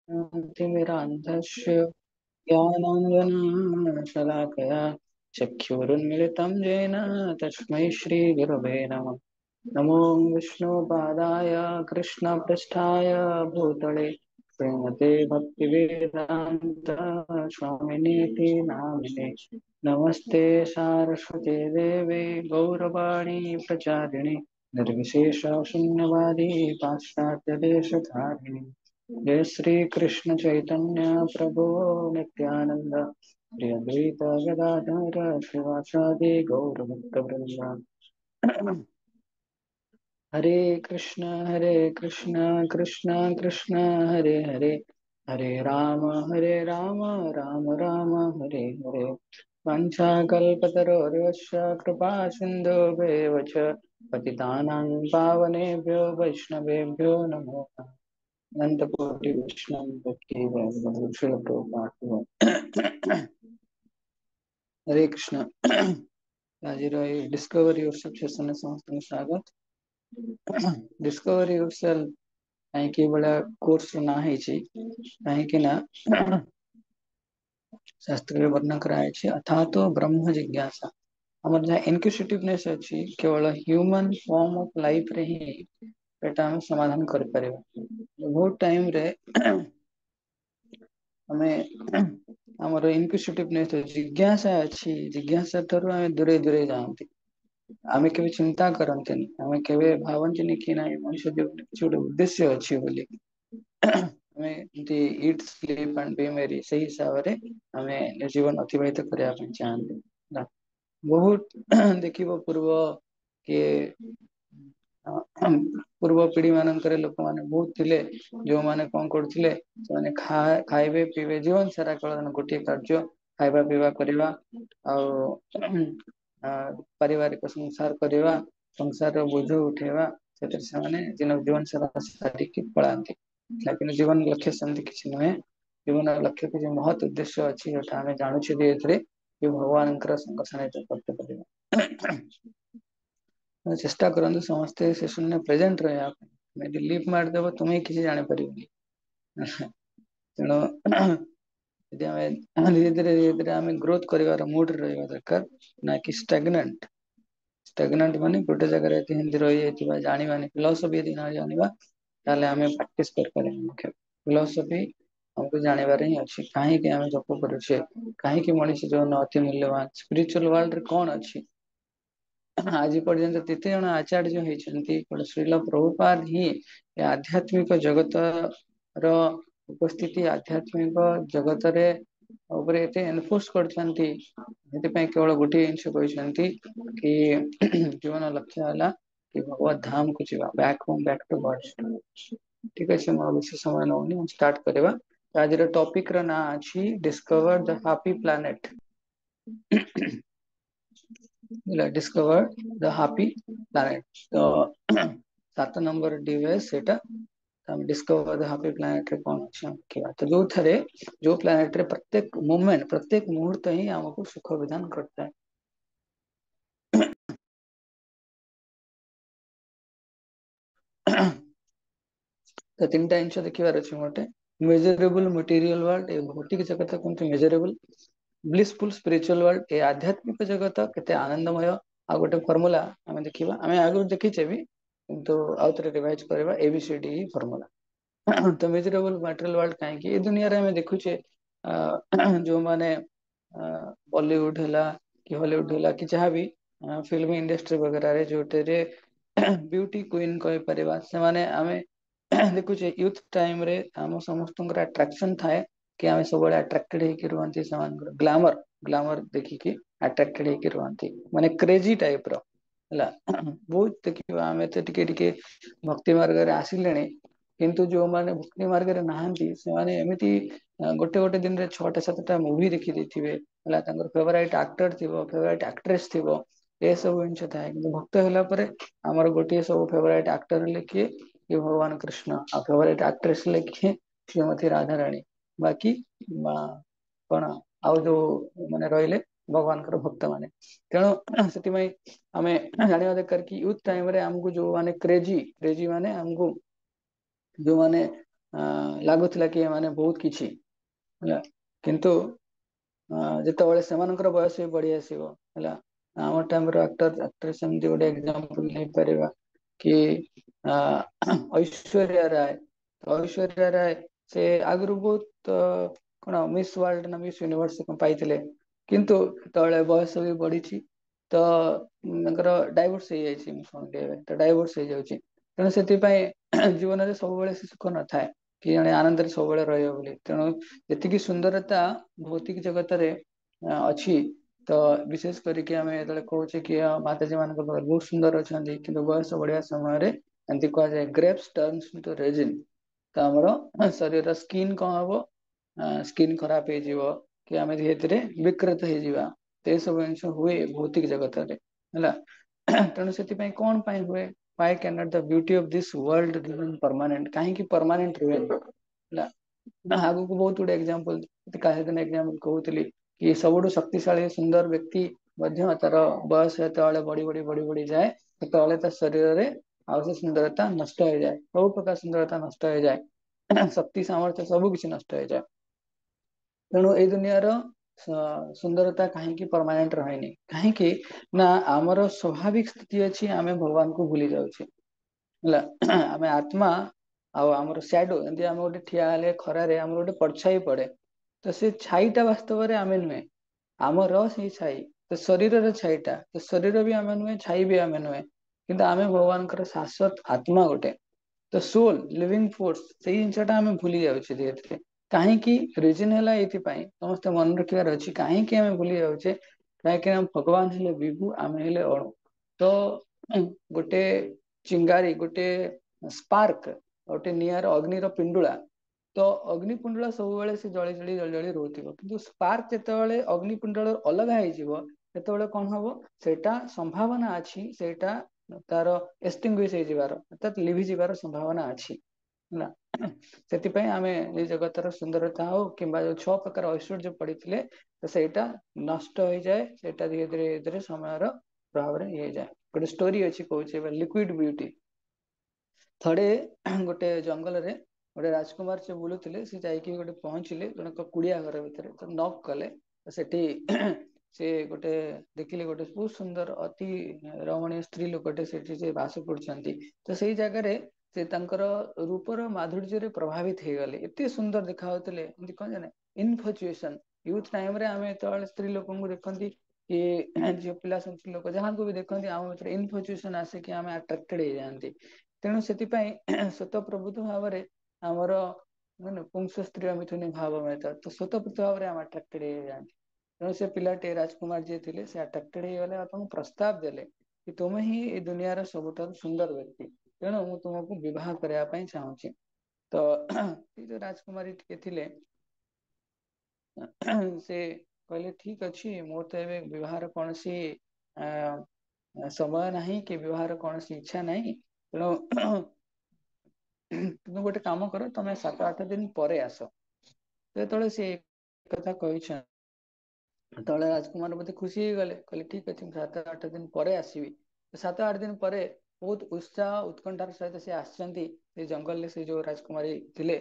तिमिरान्धस्य ज्ञानाञ्जनशलाकया चक्षुरुन्मिलितं येन तस्मै श्रीगुरवे नमः। नमो विष्णुपादाय कृष्णपृष्ठाय भूतले श्रीमते भक्तिवेदान्त स्वामिनीति नामिने। नमस्ते सारस्वते देवे गौरवाणी प्रचारिणे निर्विशेष शून्यवादी पाश्चात्यदेशधारिणे। जय श्री कृष्ण चैतन्य प्रभु नित्यानंद श्री अद्वैत गदाधर शिवासादि गौर भक्त वृंद। हरे कृष्ण कृष्ण कृष्ण हरे हरे, हरे राम राम राम हरे हरे। वाञ्छाकल्पतरोर्यश्च कृपा सिन्धुभ्येव च पतितानां पावनेभ्यो वैष्णवेभ्यो नमो नमः। अनंतकोटि वैष्णव की हरे कृष्ण। आज डिस्कवर योरसेल्फ सेशन समस्त स्वागत। डिस्कवर योरसेल्फ कहीं बड़ा कोर्स ना है कहीं ना शास्त्र वर्णन कराए अथा तो ब्रह्म जिज्ञासा हमर जहाँ इनक्यूसिटिवनेस अच्छी केवल ह्यूमन फॉर्म ऑफ लाइफ रे ही एटा हम समाधान कर परिबा। बहुत टाइम रे हमें हमर इनक्यूसिटिवनेस जिज्ञासा अच्छी जिज्ञासा ठारू आमे दूरे दूरे जाती। आमे केबे चिंता करंतनी, आमे केबे भावंतनी कि ना मनुष्य जीवन किछि गोटे उद्देश्य अछि बोली। आमे इति ईट स्लीप एंड बी मेरी सही हिसाब रे आमे जीवन अतिबाहित करिया ପାଇଁ चाहନ୍ତି। बहुत देखिबो पूर्व के पूर्व पीढ़ी मानकर लोक माने बहुत थिले जो माने कोन करथिले माने खाइबे पीबे जीवन सारा कलन गोटे कार्य खाइबा पीबा करबा आ पारिवारिक संसार करबा संसार बोझ उठेबा सेतिर से माने जीवन सारा सारिकी पळांती। लेकिन जीवन लक्ष्य संति किछि नहे। जीवन लक्ष्य के महत उद्देश्य अछि जोटा हमें जानू छी एथरे कि भगवान संग सानिध्य प्राप्त करबा। चेष्टा करंतु समस्ते सेशन में प्रेजेंट रहा मैं लिप मार देबो तुम्हें किसी जाने परिबनी। तेणु यदि आमे धीरे धीरे आमे ग्रोथ करिवार मूड रे रहबा दरकार ना कि स्टैग्नेंट। स्टैग्नेंट माने गोटे जगह रे हिंदी रही जायतिबा जानि माने फिलोसफी यदि ना जानिबा ताले आमे प्रैक्टिस कर परिबा। फिलोसफी हमको जानिबार ही अछि काहे कि आमे जप करूछे काहे कि मनुष्य जीवन अति मूल्यवान स्पिरिचुअल वर्ल्ड रे कोन अछि। आज पर्यंत तेते जन आचार्य होइछन्ति श्रील प्रभुपाद ही आध्यात्मिक जगत रो उपस्थिति आध्यात्मिक जगत रे ऊपर एते एनफोर्स करछन्ति। एते पे केवल गोटे जिंस कहछन्ति कि जीवन लक्ष्य हला कि भगवत धाम को जीवा back home back to God. ठीक अछि हम विशेष समय नौनी हम स्टार्ट करबा। आज रो टॉपिक रो ना अछि discover the happy planet. Discover the happy planet तो 7 नंबर डिवाइस सेटा हम डिस्कवर द हैप्पी प्लैनेट रे कोन अछि किया तो जो थरे जो प्लैनेट रे प्रत्येक मोमेंट प्रत्येक मुहूर्त ही हमको सुख विधान करता है। तो तीन टाइम से देखिबार अछि मोटे मेजरेबल मटेरियल वर्ल्ड ए भौतिक जगत कोनते मेजरेबल ब्लिसफुल स्पिरिचुअल वर्ल्ड ए आध्यात्मिक जगत केते आनंदमय। आ गोटे फार्मूला हमें देखिबा हमें आगु देखिछे भी किंतु आउतरे रिवाइज करबा एबीसीडी फार्मूला। तो मेजरेबल मटेरियल वर्ल्ड काहे कि ए दुनिया रे हमें देखुछे जो माने बॉलीवुड हैला कि हॉलीवुड हैला कि जहां भी फिल्म इंडस्ट्री वगैरह रे जोटे रे ब्यूटी क्वीन कहि परिबा से माने हमें देखुछे यूथ टाइम रे हम समस्त अट्रैक्शन थाए कि आमे सब अट्रैक्टेड हे कि रहंती समान ग्लैमर ग्लैमर देखि कि अट्रैक्टेड हे कि रहंती माने क्रेजी टाइप रो हला। बहुत देखिबा आमे ते टिके भक्ति मार्ग रे आसिलेनी किंतु जो माने भक्ति मार्ग रे नाहंती से माने एमिति गोटे गोटे दिन रे 6टा 7टा मूवी देखि देथिबे हला तांगर फेवरेट एक्टर थिबो फेवरेट एक्ट्रेस थिबो ए सब जिंस थाए कि भक्त होला परे हमर गोटे सब फेवरेट एक्टर लेखिए कि भगवान कृष्ण आ फेवरेट एक्ट्रेस लेखिए श्रीमती राधा रानी बाकी कोन आउ जो माने रहिले भगवान कर भक्त माने। तेणु सेति में आमे जानिबा दरकार कि यूथ टाइम रे हमको जो माने क्रेजी क्रेजी माने हमको जो माने ଲାଗୁଥିଲା କି ଏମାନେ ବହୁତ କିଛି ହେଲା, କିନ୍ତୁ ଯେତେବେଳେ ସେମାନଙ୍କର ବୟସ ବି ବଢି ଆସିବ ହେଲା, ଆମ ଟାଇମର ଆକ୍ଟର ଆକ୍ଟ୍ରେସ ଏମିତି ଗୋଟେ ଏକ୍ସାମ୍ପଲ ନେଇପାରିବା କି ଐଶ୍ୱର୍ଯ୍ୟା ରାୟ। ଐଶ୍ୱର୍ଯ୍ୟା ରାୟ ସେ ଆଗରୁ ବହୁତ କଣ ମିସ୍ ୱାର୍ଲଡ ନା ମିସ୍ ୟୁନିଭର୍ସ ପାଇଥିଲେ, କିନ୍ତୁ ସେତେବେଳେ ବୟସ ବି ବଢିଛି ତ ତାଙ୍କର ଡାଇଭୋର୍ସ ହେଇଯାଇଛି, ମୁଁ ଶୁଣିଲି ଏବେ ତ ଡାଇଭୋର୍ସ ହେଇଯାଉଛି। ତେଣୁ ସେଥିପାଇଁ ଜୀବନରେ ସବୁବେଳେ ସେ ସୁଖ ନଥାଏ କି ଜଣେ ଆନନ୍ଦରେ ସବୁବେଳେ ରହିବ ବୋଲି। ତେଣୁ ଯେତିକି ସୁନ୍ଦରତା ଭୌତିକ ଜଗତରେ ଅଛି, ତ ବିଶେଷ କରିକି ଆମେ ଯେତେବେଳେ କହୁଛେ କି ମାତାଜୀ ମାନଙ୍କ ବହୁତ ସୁନ୍ଦର ଅଛନ୍ତି, କିନ୍ତୁ ବୟସ ବଢିବା ସମୟରେ ଏମିତି କୁହାଯାଏ ଗ୍ରେପ୍ସ ଟର୍ନସ ଇନଟୁ ରେଜିନ୍। ତ ଆମର ଶରୀରର ସ୍କିନ୍ କଣ ହବ, ସ୍କିନ୍ ଖରାପ ହେଇଯିବ କି ଆମେ ଧୀରେ ଧୀରେ ବିକୃତ ହେଇଯିବା। ତ ଏ ସବୁ ଜିନିଷ ହୁଏ ଭୌତିକ ଜଗତରେ ହେଲା। ତେଣୁ ସେଥିପାଇଁ କଣ ପାଇଁ ହୁଏ, why cannot the beauty of this world remain permanent? କାହିଁକି ପରମାନେଣ୍ଟ ରୁହେନି ହେଲା। ଆଗକୁ ବହୁତ ଗୁଡେ ଏକ୍ସାମ୍ପଲ କାହିଁକି ଏକ୍ସାମ୍ପଲ କହୁଥିଲି କି ସବୁଠୁ ଶକ୍ତିଶାଳୀ ସୁନ୍ଦର ବ୍ୟକ୍ତି ମଧ୍ୟ ତାର ବୟସ ଯେତେବେଳେ ବଢି ଯାଏ, ସେତେବେଳେ ତା ଶରୀରରେ ଆଉ ସେ ସୁନ୍ଦରତା ନଷ୍ଟ ହେଇଯାଏ, ସବୁ ପ୍ରକାର ସୁନ୍ଦରତା ନଷ୍ଟ ହେଇଯାଏ, ଶକ୍ତି ସାମର୍ଥ୍ୟ ସବୁ କିଛି ନଷ୍ଟ ହେଇଯାଏ। ତେଣୁ ଏଇ ଦୁନିଆର ସୁନ୍ଦରତା କାହିଁକି ପରମାନେଣ୍ଟ ରହେନି, କାହିଁକି ନା ଆମର ସ୍ୱାଭାବିକ ସ୍ଥିତି ଅଛି ଆମେ ଭଗବାନଙ୍କୁ ଭୁଲି ଯାଉଛେ ହେଲା। ଆମେ ଆତ୍ମା ଆଉ ଆମର ସ୍ୟାଡୋ, ଏମିତି ଆମେ ଗୋଟେ ଠିଆ ହେଲେ ଖରାରେ ଆମର ଗୋଟେ ପରଛାଇ ପଡେ, ତ ସେ ଛାଇଟା ବାସ୍ତବରେ ଆମେ ନୁହେଁ, ଆମର ସେଇ ଛାଇ ତ ଶରୀରର ଛାଇଟା, ତ ଶରୀର ବି ଆମେ ନୁହେଁ, ଛାଇ ବି ଆମେ ନୁହେଁ, କିନ୍ତୁ ଆମେ ଭଗବାନଙ୍କର ଶାଶ୍ୱତ ଆତ୍ମା ଗୋଟେ। ତ ସୋଲ ଲିଭିଙ୍ଗ ଫୋର୍ସ, ସେଇ ଜିନିଷଟା ଆମେ ଭୁଲି ଯାଉଛେ ଧୀରେ ଧୀରେ। କାହିଁକି ରିଜିନ ହେଲା ଏଇଥିପାଇଁ, ସମସ୍ତେ ମନେ ରଖିବାର ଅଛି କାହିଁକି ଆମେ ଭୁଲି ଯାଉଛେ, କାହିଁକିନା ଭଗବାନ ହେଲେ ବିଭୁ, ଆମେ ହେଲେ ଅଣୁ। ତ ଗୋଟେ ଚିଙ୍ଗାରି, ଗୋଟେ ସ୍ପାର୍କ, ଗୋଟେ ନିଆଁର ଅଗ୍ନିର ପିଣ୍ଡୁଳା, ତ ଅଗ୍ନିକୁଣ୍ଡଳ ସବୁବେଳେ ସେ ଜଳି ଜଳି ରହୁଥିବ, କିନ୍ତୁ ସ୍ପାର୍କ ଯେତେବେଳେ ଅଗ୍ନିକୁଣ୍ଡଳ ଅଲଗା ହେଇଯିବ, ସେତେବେଳେ କଣ ହବ, ସେଇଟା ସମ୍ଭାବନା ଅଛି ସେଇଟା ତାର ଏକ୍ସଟିଂଗୁଇଶ ହେଇଯିବାର, ଅର୍ଥାତ ଲିଭି ଯିବାର ସମ୍ଭାବନା ଅଛି ହେଲା। ସେଥିପାଇଁ ଆମେ ଏଇ ଜଗତର ସୁନ୍ଦରତା ହଉ କିମ୍ବା ଯୋଉ 6 ପ୍ରକାର ଐଶ୍ୱର୍ଯ୍ୟ ପଡିଥିଲେ, ତ ସେଇଟା ନଷ୍ଟ ହେଇଯାଏ, ସେଇଟା ଧୀରେ ଧୀରେ ଧୀରେ ସମୟର ପ୍ରଭାବରେ ଇଏ ହେଇଯାଏ। ଗୋଟେ ଷ୍ଟୋରି ଅଛି କହୁଛି ଏବେ, ଲିକ୍ୱିଡ ବିୟୁଟି। ଥରେ ଗୋଟେ ଜଙ୍ଗଲରେ ଗୋଟେ ରାଜକୁମାର ସେ ବୁଲୁଥିଲେ, ସେ ଯାଇକି ଗୋଟେ ପହଞ୍ଚିଲେ ଜଣକ କୁଡିଆ ଘର ଭିତରେ, ତ ନକ୍ କଲେ, ସେଠି ସେ ଗୋଟେ ଦେଖିଲେ ଗୋଟେ ବହୁତ ସୁନ୍ଦର ଅତି ରମଣୀୟ ସ୍ତ୍ରୀ ଲୋକଟେ ସେଠି ସେ ବାସ କରୁଛନ୍ତି। ତ ସେଇ ଜାଗାରେ ସେ ତାଙ୍କର ରୂପର ମାଧୁର୍ଯ୍ୟରେ ପ୍ରଭାବିତ ହେଇଗଲେ, ଏତେ ସୁନ୍ଦର ଦେଖା ଯାଉଥିଲେ, ଏମିତି କଣ ଜାଣେ ଇନଫଚୁଏସନ। ୟୁଥ ଟାଇମ ରେ ଆମେ ଯେତେବେଳେ ସ୍ତ୍ରୀ ଲୋକଙ୍କୁ ଦେଖନ୍ତି କି ଝିଅ ପିଲା ସବୁ ଲୋକ ଯାହାଙ୍କୁ ବି ଦେଖନ୍ତି, ଆମ ଭିତରେ ଇନଫଚୁଏସନ ଆସିକି ଆମେ ଆଟ୍ରାକ୍ଟେଡ ହେଇଯାଆନ୍ତି। ତେଣୁ ସେଥିପାଇଁ ସ୍ୱତଃ ପ୍ରଭୃତ ଭାବରେ ଆମର ମାନେ ପୁଂସ ସ୍ତ୍ରୀ ମିଥୁନ ଭାବ ତ ସ୍ୱତଃପୃତ ଭାବରେ ଆମେ ଆଟ୍ରାକ୍ଟେଡ ହେଇଯାଆନ୍ତି। ତେଣୁ ସେ ପିଲାଟି ରାଜକୁମାର ଯିଏ ଥିଲେ, ସେ ଆଟ୍ରାକ୍ଟେଡ ହେଇଗଲେ ଆଉ ତାଙ୍କୁ ପ୍ରସ୍ତାବ ଦେଲେ କି ତୁମେ ହିଁ ଏଇ ଦୁନିଆର ସବୁଠାରୁ ସୁନ୍ଦର ବ୍ୟକ୍ତି, ତେଣୁ ମୁଁ ତୁମକୁ ବିବାହ କରିବା ପାଇଁ ଚାହୁଁଛି। ତ ସେ ଯୋଉ ରାଜକୁମାରୀ ଟିକେ ଥିଲେ, ସେ କହିଲେ ଠିକ ଅଛି, ମୋର ତ ଏବେ ବିବାହର କୌଣସି ଆ ସମୟ ନାହିଁ କି ବିବାହର କୌଣସି ଇଚ୍ଛା ନାହିଁ, ତେଣୁ ତୁମେ ଗୋଟେ କାମ କର, ତମେ 7-8 ଦିନ ପରେ ଆସ। ଯେତେବେଳେ ସେ କଥା କହିଛନ୍ତି, ସେତେବେଳେ ରାଜକୁମାର ବୋଧେ ଖୁସି ହେଇଗଲେ, କହିଲେ ଠିକ ଅଛି, ମୁଁ 7-8 ଦିନ ପରେ ଆସିବି। 7-8 ଦିନ ପରେ ବହୁତ ଉତ୍ସାହ ଉତ୍କଣ୍ଠାର ସହିତ ସେ ଆସିଛନ୍ତି ସେ ଜଙ୍ଗଲରେ, ସେ ଯୋଉ ରାଜକୁମାରୀ ଥିଲେ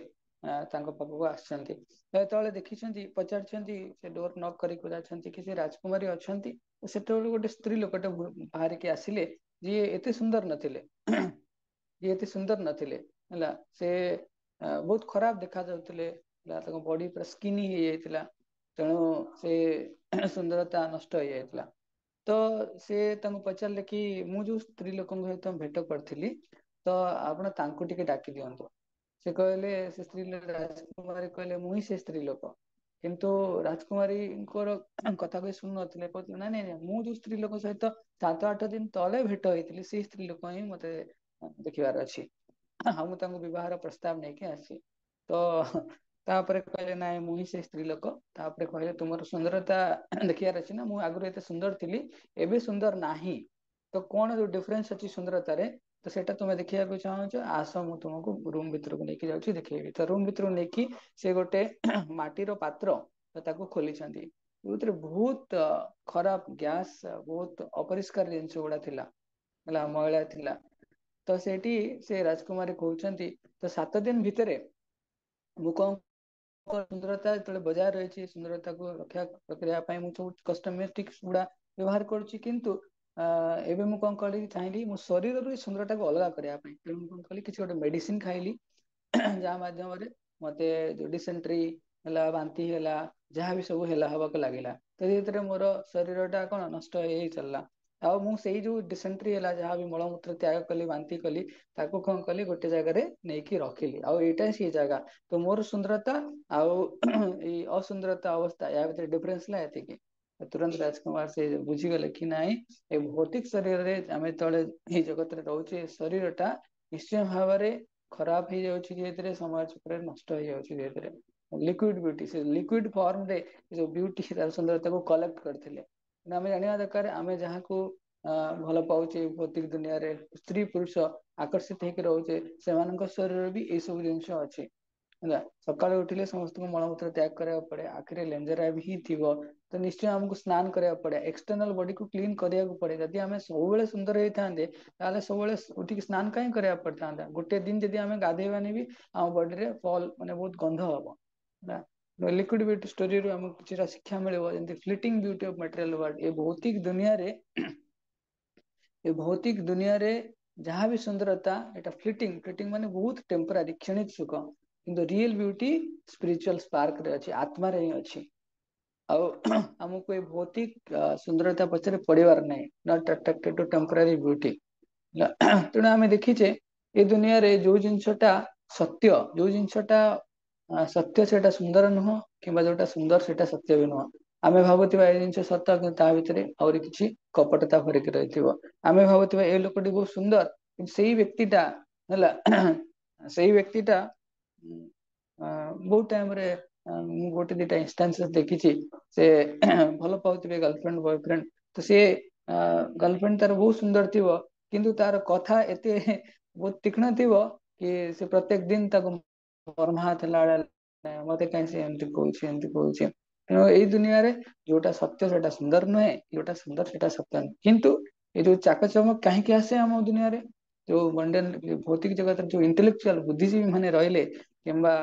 ତାଙ୍କ ପାଖକୁ ଆସିଛନ୍ତି। ଯେତେବେଳେ ଦେଖିଛନ୍ତି, ପଚାରିଛନ୍ତି, ସେ ଡୋର ନକ୍ କରି ପଚାରିଛନ୍ତି କି ସେ ରାଜକୁମାରୀ ଅଛନ୍ତି? ସେତେବେଳେ ଗୋଟେ ସ୍ତ୍ରୀ ଲୋକଟେ ବାହାରିକି ଆସିଲେ, ଯିଏ ଏତେ ସୁନ୍ଦର ନଥିଲେ, ଯିଏ ଏତେ ସୁନ୍ଦର ନଥିଲେ ହେଲା। ସେ ବହୁତ ଖରାପ ଦେଖା ଯାଉଥିଲେ, ତାଙ୍କ ବଡି ପୁରା ସ୍କିନି ହେଇଯାଇଥିଲା, ତେଣୁ ସେ ସୁନ୍ଦରତା ନଷ୍ଟ ହେଇଯାଇଥିଲା। ତ ସେ ତାଙ୍କୁ ପଚାରିଲେ କି ମୁଁ ଯୋଉ ସ୍ତ୍ରୀ ଲୋକଙ୍କ ସହିତ ଭେଟ କରିଥିଲି, ତ ଆପଣ ତାଙ୍କୁ ଟିକେ ଡାକି ଦିଅନ୍ତୁ। ସେ କହିଲେ, ସେ ସ୍ତ୍ରୀ ରାଜକୁମାରୀ କହିଲେ, ମୁଁ ହିଁ ସେ ସ୍ତ୍ରୀ ଲୋକ। କିନ୍ତୁ ରାଜକୁମାରୀଙ୍କର କଥା କହି ଶୁଣୁ ନଥିଲେ, କହୁଥିଲେ ନାଇଁ ନାଇଁ ନାଇଁ, ମୁଁ ଯୋଉ ସ୍ତ୍ରୀ ଲୋକ ସହିତ 7-8 ଦିନ ତଳେ ଭେଟ ହେଇଥିଲି, ସେଇ ସ୍ତ୍ରୀ ଲୋକ ହିଁ ମତେ ଦେଖିବାର ଅଛି। ଆଉ ମୁଁ ତାଙ୍କୁ ବିବାହର ପ୍ରସ୍ତାବ ନେଇକି ଆସିଛି। ତ ତାପରେ କହିଲେ ନାଇଁ, ମୁଁ ହିଁ ସେ ସ୍ତ୍ରୀ ଲୋକ। ତାପରେ କହିଲେ, ତୁମର ସୁନ୍ଦରତା ଦେଖିବାର ଅଛି ନା, ମୁଁ ଆଗରୁ ଏତେ ସୁନ୍ଦର ଥିଲି, ଏବେ ସୁନ୍ଦର ନାହିଁ, ତ କଣ ଯୋଉ ଡିଫରେନ୍ସ ଅଛି ସୁନ୍ଦରତାରେ, ତ ସେଇଟା ତୁମେ ଦେଖିବାକୁ ଚାହୁଁଛ, ଆସ ମୁଁ ତୁମକୁ ରୁମ ଭିତରକୁ ନେଇକି ଯାଉଛି ଦେଖେଇବି। ତ ରୁମ ଭିତରକୁ ନେଇକି ସେ ଗୋଟେ ମାଟିର ପାତ୍ର ତାକୁ ଖୋଲିଛନ୍ତି, ଯୋଉଥିରେ ବହୁତ ଖରାପ ଗ୍ୟାସ, ବହୁତ ଅପରିଷ୍କାର ଜିନିଷ ଗୁଡା ଥିଲା ହେଲା, ମଇଳା ଥିଲା। ତ ସେଇଠି ସେ ରାଜକୁମାରୀ କହୁଛନ୍ତି, ତ 7 ଦିନ ଭିତରେ ମୁଁ କଣ ସୁନ୍ଦରତା ଯେତେବେଳେ ବଜାୟ ରହିଛି ସୁନ୍ଦରତାକୁ ରକ୍ଷା କରିବା ପାଇଁ ମୁଁ ସବୁ କଷ୍ଟମେଟିକ୍ସ ଗୁଡା ବ୍ୟବହାର କରୁଛି, କିନ୍ତୁ ଏବେ ମୁଁ କଣ କଲି ଚାହିଁଲି ମୋ ଶରୀରରୁ ଏ ସୁନ୍ଦରତାକୁ ଅଲଗା କରିବା ପାଇଁ। ତେଣୁ ମୁଁ କଣ କଲି କିଛି ଗୋଟେ ମେଡିସିନ ଖାଇଲି ଯାହା ମାଧ୍ୟମରେ ମତେ ଯୋଉ ଡିସେଣ୍ଟ୍ରି ହେଲା, ବାନ୍ତି ହେଲା, ଯାହା ବି ସବୁ ହେଲା ହବାକୁ ଲାଗିଲା, ତ ଭିତରେ ମୋର ଶରୀର ଟା କଣ ନଷ୍ଟ ହେଇ ହେଇ ଚାଲିଲା। ଆଉ ମୁଁ ସେଇ ଯୋଉ ଡିସେଣ୍ଟ୍ରି ହେଲା, ଯାହା ବି ମଳମୂତ୍ର ତ୍ୟାଗ କଲି, ବାନ୍ତି କଲି, ତାକୁ କଣ କଲି ଗୋଟେ ଜାଗାରେ ନେଇକି ରଖିଲି, ଆଉ ଏଇଟା ସେଇ ଜାଗା। ତ ମୋର ସୁନ୍ଦରତା ଆଉ ଏଇ ଅସୁନ୍ଦରତା ଅବସ୍ଥା ୟା ଭିତରେ ଡିଫରେନ୍ସ ହେଲା ଏତିକି। ତୁରନ୍ତ ରାଜକୁମାର ସେ ବୁଝିଗଲେ କି ନାଇଁ ଏ ଭୌତିକ ଶରୀରରେ ଆମେ ଯେତେବେଳେ ଏଇ ଜଗତରେ ରହୁଛେ ଶରୀର ଟା ନିଶ୍ଚୟ ଭାବରେ ଖରାପ ହେଇଯାଉଛି, ଧୀରେ ଧୀରେ ସମାଜ ଉପରେ ନଷ୍ଟ ହେଇଯାଉଛି ଧୀରେ ଧୀରେ। ଲିକ୍ୱିଡ ବିୟୁଟି, ସେ ଲିକ୍ୱିଡ ଫର୍ମରେ ଯୋଉ ବିୟୁଟି ସୁନ୍ଦରତାକୁ କଲେକ୍ଟ କରିଥିଲେ। ଆମେ ଜାଣିବା ଦରକାର ଆମେ ଯାହାକୁ ଭଲ ପାଉଛେ ଭୌତିକ ଦୁନିଆରେ, ସ୍ତ୍ରୀ ପୁରୁଷ ଆକର୍ଷିତ ହେଇକି ରହୁଛେ, ସେମାନଙ୍କ ଶରୀରରେ ବି ଏଇ ସବୁ ଜିନିଷ ଅଛି ହେଲା। ସକାଳୁ ଉଠିଲେ ସମସ୍ତଙ୍କୁ ମଳମୂତ୍ର ତ୍ୟାଗ କରିବାକୁ ପଡେ, ଆଖିରେ ଲେଞ୍ଜରା ବି ହିଁ ଥିବ, ତ ନିଶ୍ଚୟ ଆମକୁ ସ୍ନାନ କରିବାକୁ ପଡେ, ଏକ୍ସଟର୍ନାଲ ବଡିକୁ କ୍ଲିନ କରିବାକୁ ପଡେ। ଯଦି ଆମେ ସବୁବେଳେ ସୁନ୍ଦର ହେଇଥାନ୍ତେ ତାହେଲେ ସବୁବେଳେ ଉଠିକି ସ୍ନାନ କାହିଁ କରିବାକୁ ପଡିଥାନ୍ତା। ଗୋଟେ ଦିନ ଯଦି ଆମେ ଗାଧେଇବାନି ବି ଆମ ବଡିରେ ଫଲ୍ ମାନେ ବହୁତ ଗନ୍ଧ ହବ ହେଲା। ଲିକ୍ୱିଡ ବିୟୁଟି ଷ୍ଟୋରିରୁ ଆମକୁ କିଛିଟା ଶିକ୍ଷା ମିଳିବ, ଯେମିତି ଫ୍ଲିଟିଂ ବିୟୁଟି ଅଫ ମ୍ୟାଟେରିଆଲ ୱାର୍ଲଡ। ଏ ଭୌତିକ ଦୁନିଆରେ ଏ ଭୌତିକ ଦୁନିଆରେ ଯାହା ବି ସୁନ୍ଦରତା ଏଟା ଫ୍ଲିଟିଂ, ଫ୍ଲିଟିଂ ମାନେ ବହୁତ ଟେମ୍ପରାରୀ, କ୍ଷଣିକ ସୁଖ, କିନ୍ତୁ ରିଏଲ ବିୟୁଟି ସ୍ପିରିଚୁଆଲ ସ୍ପାର୍କ ରେ ଅଛି, ଆତ୍ମାରେ ହିଁ ଅଛି। ଆଉ ଆମକୁ ଏ ଭୌତିକ ସୁନ୍ଦରତା ପଛରେ ପଡିବାର ନାହିଁ, ନଟ ଆଟ୍ରାକ୍ଟେଡ ଟୁ ଟେମ୍ପରାରୀ ବିୟୁଟି। ତେଣୁ ଆମେ ଦେଖିଛେ ଏ ଦୁନିଆରେ ଯୋଉ ଜିନିଷଟା ସତ୍ୟ, ଯୋଉ ଜିନିଷଟା ସତ୍ୟ ସେଇଟା ସୁନ୍ଦର ନୁହଁ, କିମ୍ବା ଯୋଉଟା ସୁନ୍ଦର ସେଇଟା ସତ୍ୟ ବି ନୁହଁ। ଆମେ ଭାବୁଥିବା ଏଇ ଜିନିଷ ସତ, କିନ୍ତୁ ତା ଭିତରେ ଆହୁରି କିଛି କପଟତା ଭରିକି ରହିଥିବ। ଆମେ ଭାବୁଥିବା ଏଇ ଲୋକଟି ବହୁତ ସୁନ୍ଦର, କିନ୍ତୁ ସେଇ ବ୍ୟକ୍ତିଟା ହେଲା ସେଇ ବ୍ୟକ୍ତିଟା ବହୁତ ଟାଇମରେ ମୁଁ ଗୋଟେ ଦିଟା ଇନଷ୍ଟାନ୍ସ ଦେଖିଛି, ସେ ଭଲ ପାଉଥିବେ ଗର୍ଲଫ୍ରେଣ୍ଡ ବୟଫ୍ରେଣ୍ଡ, ତ ସିଏ ଗର୍ଲଫ୍ରେଣ୍ଡ ତାର ବହୁତ ସୁନ୍ଦର ଥିବ, କିନ୍ତୁ ତାର କଥା ଏତେ ବହୁତ ତୀକ୍ଷ୍ଣ ଥିବ କି ସେ ପ୍ରତ୍ୟେକ ଦିନ ତାକୁ ମରମା ଥିଲା ଭଳିଆ, ମତେ କାହିଁ ସେ ଏମିତି କହୁଛି ଏମିତି କହୁଛି। ତେଣୁ ଏଇ ଦୁନିଆରେ ଯୋଉଟା ସତ୍ୟ ସେଟା ସୁନ୍ଦର ନୁହେଁ, ଯୋଉଟା ସୁନ୍ଦର ସେଟା ସତ୍ୟ ନୁହେଁ। କିନ୍ତୁ ଏଇ ଯୋଉ ଚାକଚମକ କାହିଁକି ଆସେ ଆମ ଦୁନିଆରେ, ଯୋଉ ମଣ୍ଡେନ ଭୌତିକ ଜଗତରେ ଯୋଉ ଇଣ୍ଟେଲେକ୍ଚୁଆଲ ବୁଦ୍ଧିଜୀବୀ ମାନେ ରହିଲେ, କିମ୍ବା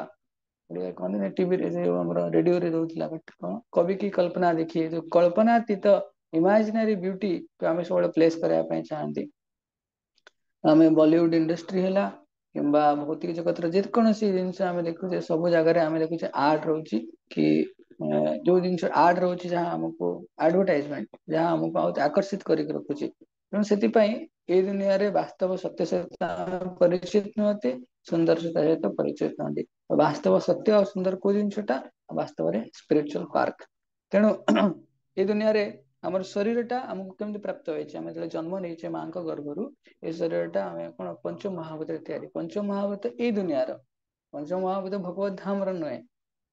କହନ୍ତି ଟିଭିରେ ଯୋଉ ଆମର ରେଡିଓରେ ଦଉଥିଲା କଣ, କବି କି କଳ୍ପନା ଦେଖିଏ, ଯୋଉ କଳ୍ପନାତୀତ ଇମାଜିନାରୀ ବିୟୁଟି କୁ ଆମେ ସବୁବେଳେ ପ୍ଲେସ୍ କରିବା ପାଇଁ ଚାହାନ୍ତି। ଆମେ ବଲିଉଡ ଇଣ୍ଡଷ୍ଟ୍ରି ହେଲା କିମ୍ବା ଭୌତିକ ଜଗତର ଯେକୌଣସି ଜିନିଷ ଆମେ ଦେଖୁଛେ, ସବୁ ଜାଗାରେ ଆମେ ଦେଖୁଛେ ଆର୍ଟ ରହୁଛି, କି ଯୋଉ ଜିନିଷ ଆର୍ଟ ରହୁଛି, ଯାହା ଆମକୁ ଆଡଭର୍ଟାଇଜମେଣ୍ଟ, ଯାହା ଆମକୁ ଆଉ ଆକର୍ଷିତ କରିକି ରଖୁଛି। ତେଣୁ ସେଥିପାଇଁ ଏଇ ଦୁନିଆରେ ବାସ୍ତବ ସତ୍ୟ ସହିତ ପରିଚିତ ନୁହନ୍ତି, ସୁନ୍ଦର ସହିତ ପରିଚୟ ଥାନ୍ତି। ବାସ୍ତବ ସତ୍ୟ ଆଉ ସୁନ୍ଦର କୋଉ ଜିନିଷଟା, ବାସ୍ତବରେ ସ୍ପିରିଚୁଆଲ ପାର୍କ। ତେଣୁ ଏଇ ଦୁନିଆରେ ଆମର ଶରୀର ଟା ଆମକୁ କେମିତି ପ୍ରାପ୍ତ ହେଇଛି, ଆମେ ଯେତେବେଳେ ଜନ୍ମ ନେଇଛେ ମାଙ୍କ ଗର୍ଭରୁ, ଏ ଶରୀର ଟା ଆମେ କଣ ପଞ୍ଚ ମହାଭୂତରେ ତିଆରି, ପଞ୍ଚ ମହାଭୂତ ଏଇ ଦୁନିଆର, ପଞ୍ଚ ମହାଭୂତ ଭଗବତ ଧାମର ନୁହେଁ।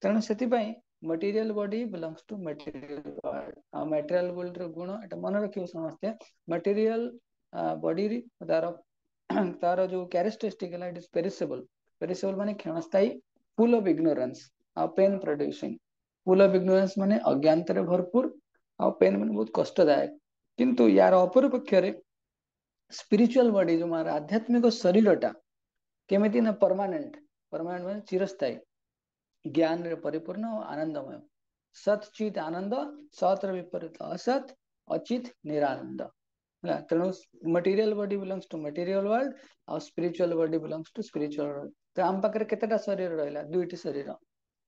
ତେଣୁ ସେଥିପାଇଁ ମଟିରିଆଲ body belongs two material world. ଆଉ ମେଟେରିଆଲ ୱାର୍ଲଡ ର ଗୁଣ ଏଟା ମନେ ରଖିବ ସମସ୍ତେ, ମେଟେରିଆଲ ବଡି ତାର ତାର ଯୋଉ କ୍ୟାରେକ୍ଟରିଷ୍ଟିକ ହେଲା, ଇଟ ଇଜ ପେରିସେବଲ। ପେରିସେବଲ ମାନେ କ୍ଷଣସ୍ଥାୟୀ, ଫୁଲ ଅଫ ଇଗ୍ନୋରାନ୍ସ ଆଉ pain producing. Full of ignorance ମାନେ ଅଜ୍ଞାନରେ ଭରପୁର, ଆଉ ପେନ୍ ମାନେ ବହୁତ କଷ୍ଟଦାୟକ। କିନ୍ତୁ ୟାର ଅପର ପକ୍ଷରେ ସ୍ପିରିଚୁଆଲ ବଡି, ଯୋଉ ଆମର ଆଧ୍ୟାତ୍ମିକ ଶରୀରଟା କେମିତି ନା ପରମାନେଣ୍ଟ, ପରମାନେଣ୍ଟ ମାନେ ଚିରସ୍ଥାୟୀ, ଜ୍ଞାନରେ ପରିପୂର୍ଣ୍ଣ ଓ ଆନନ୍ଦମୟ। ସତ୍ ଚିତ ଆନନ୍ଦ, ସତର ବିପରୀତ ଅସତ୍, ଅଚିତ ନିରାନନ୍ଦ ହେଲା। ତେଣୁ material body belongs to material world, ଆଉ spiritual body belongs to spiritual world. ତ ଆମ ପାଖରେ କେତେଟା ଶରୀର ରହିଲା, ଦୁଇଟି ଶରୀର।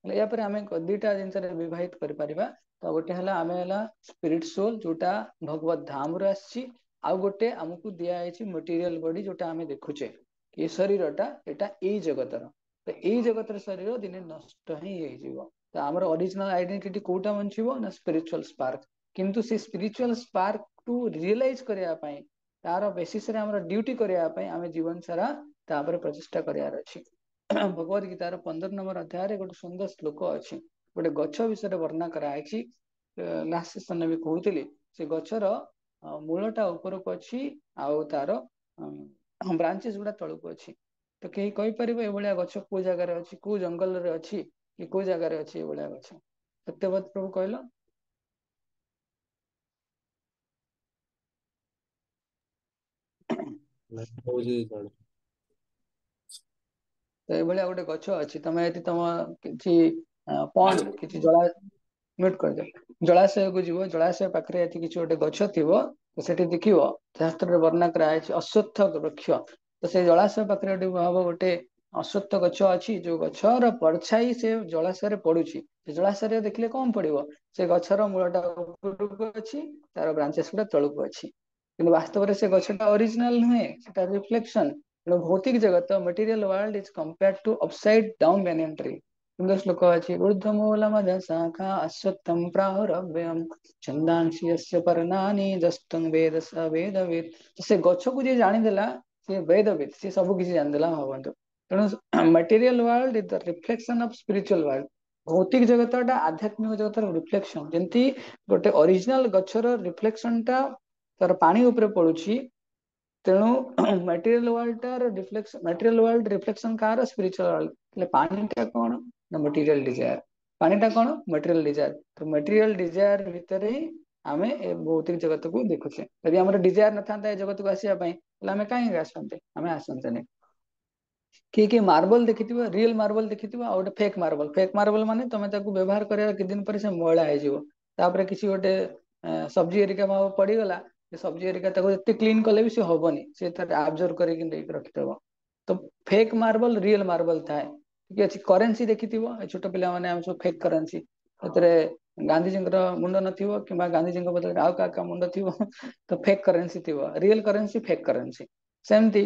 ୟା ପରେ ଆମେ ଦିଟା ଜିନିଷରେ ବିବାହିତ କରିପାରିବା। ତ ଗୋଟେ ହେଲା ଆମେ ହେଲା ସ୍ପିରିଟ ସୋଲ, ଯୋଉଟା ଭଗବତ ଧାମରୁ ଆସିଛି। ଆଉ ଗୋଟେ ଆମକୁ ଦିଆଯାଇଛି ମଟେରିଆଲ ବଡି, ଯୋଉଟା ଆମେ ଦେଖୁଛେ। ଏ ଶରୀରଟା ଏଟା ଏଇ ଜଗତର, ତ ଏଇ ଜଗତର ଶରୀର ଦିନେ ନଷ୍ଟ ହିଁ ହେଇଯିବ। ତ ଆମର ଅରିଜିନାଲ ଆଇଡେଣ୍ଟିଟି କୋଉଟା ବଞ୍ଚିବ ନା ସ୍ପିରିଚୁଆଲ ସ୍ପାର୍କ। କିନ୍ତୁ ସେ ସ୍ପିରିଚୁଆଲ ସ୍ପାର୍କ ଟୁ ରିଏଲାଇଜ କରିବା ପାଇଁ, ତାର ବେସିସ ରେ ଆମର ଡ୍ୟୁଟି କରିବା ପାଇଁ, ଆମେ ଜୀବନ ସାରା ତାପରେ ପ୍ରଚେଷ୍ଟା କରିବାର ଅଛି। ଭଗବତ ଗୀତାର 15 ନମ୍ବର ଅଧ୍ୟାୟରେ ଗୋଟେ ସୁନ୍ଦର ଶ୍ଲୋକ ଅଛି। ଗୋଟେ ଗଛ ବିଷୟରେ ବର୍ଣ୍ଣନା କରାଯାଇଛି। ଲାଷ୍ଟ ସେସନରେ ବି କହୁଥିଲି, ସେ ଗଛର ମୂଳ ଟା ଉପରକୁ ଅଛି, ଆଉ ତାର ବ୍ରାଞ୍ଚେସ୍ ଗୁଡା ତଳକୁ ଅଛି। ତ କେହି କହିପାରିବ ଏଇଭଳିଆ ଗଛ କୋଉ ଜାଗାରେ ଅଛି, କୋଉ ଜଙ୍ଗଲରେ ଅଛି, କି କୋଉ ଜାଗାରେ ଅଛି ଏଇଭଳିଆ ଗଛ? ସତ୍ୟବ୍ରତ ପ୍ରଭୁ କହିଲ। ହଉଛି କଣ? ତ ଏଇଭଳିଆ ଗୋଟେ ଗଛ ଅଛି, ତମେ ଯଦି ତମ କିଛି ପଣ୍ଡ କିଛି ଜଳା म्यूट कर दे। जलाशय को जीव, जलाशय पाखे ये किसी गोटे गछ थी तो सेठी देखिव शास्त्र वर्णना कराई अश्वत्थ वृक्ष। तो से जलाशय पाखे हम गोटे अश्वत्थ गछ अच्छी जो गछर परछाई से जलाशय पड़ुची। जलाशय देखिले कौन पड़ो से गछर मूलटा उपरକୁ अच्छी तार ब्रांचेस गुड़ा तलू अच्छी कि वास्तव में से गछटा ओरिजिनल नुहे से रिफ्लेक्शन। भौतिक जगत material world is compared to upside down banyan tree। सुंदर श्लोक अच्छी ऊर्ध्वमूलमद शाखा अश्वत्थं प्राहुरव्ययम् छन्दांसि यस्य पर्णानि जस्तं वेद स वेदवित्। तो से गछ को जे जानिदेला से वेदवित्, से सब किसी जानिदेला भावନ୍ତୁ। तेणु material world is the reflection of spiritual world. भौतिक जगतटा आध्यात्मिक जगतर रिफ्लेक्शन। जेंति गोटे ओरिजिनल गछर रिफ्लेक्शनटा तार पानी ऊपर पड़ुची, तेणु मटेरियल वर्ल्ड टार रिफ्लेक्शन, मटेरियल वर्ल्ड रिफ्लेक्शन कार स्पिरिचुअल वर्ल्ड। पानीटा कौन ना मटेरियल डिजायर, पानीटा कौन मटेरियल डिजायर। तो मटेरियल डिजायर भितर ही आमे ए भौतिक जगत को देखुचे। यदि हमर डिजायर न थांता ए जगत को आसिया पई तले आमे काहे आसंते, आमे आसंते नहीं। कि मार्बल देखिथिबो, रियल मार्बल देखिथिबो आ गोटे फेक मार्बल। फेक मार्बल माने तमे ताकू व्यवहार करे कि दिन पर से मैला हो जिवो, तापर किसी गोटे सब्जी एरिका भाव पड़ी गला, सब्जी एरिका ताको जते क्लीन कले भी से होबनी, से एब्जॉर्ब करके नहीं रखिथबो। तो फेक मार्बल रियल मार्बल थाए। ठीक अछि। करेन्सी देखिथिबो छोट पिला माने हम सब फेक करेन्सी एतरे गांधीजींकर मुंड नथिबो किबा गांधीजींक बदले आउ का मुंड थिबो तो फेक करेन्सी थिबो, रियल करेन्सी फेक करेन्सी। सेमती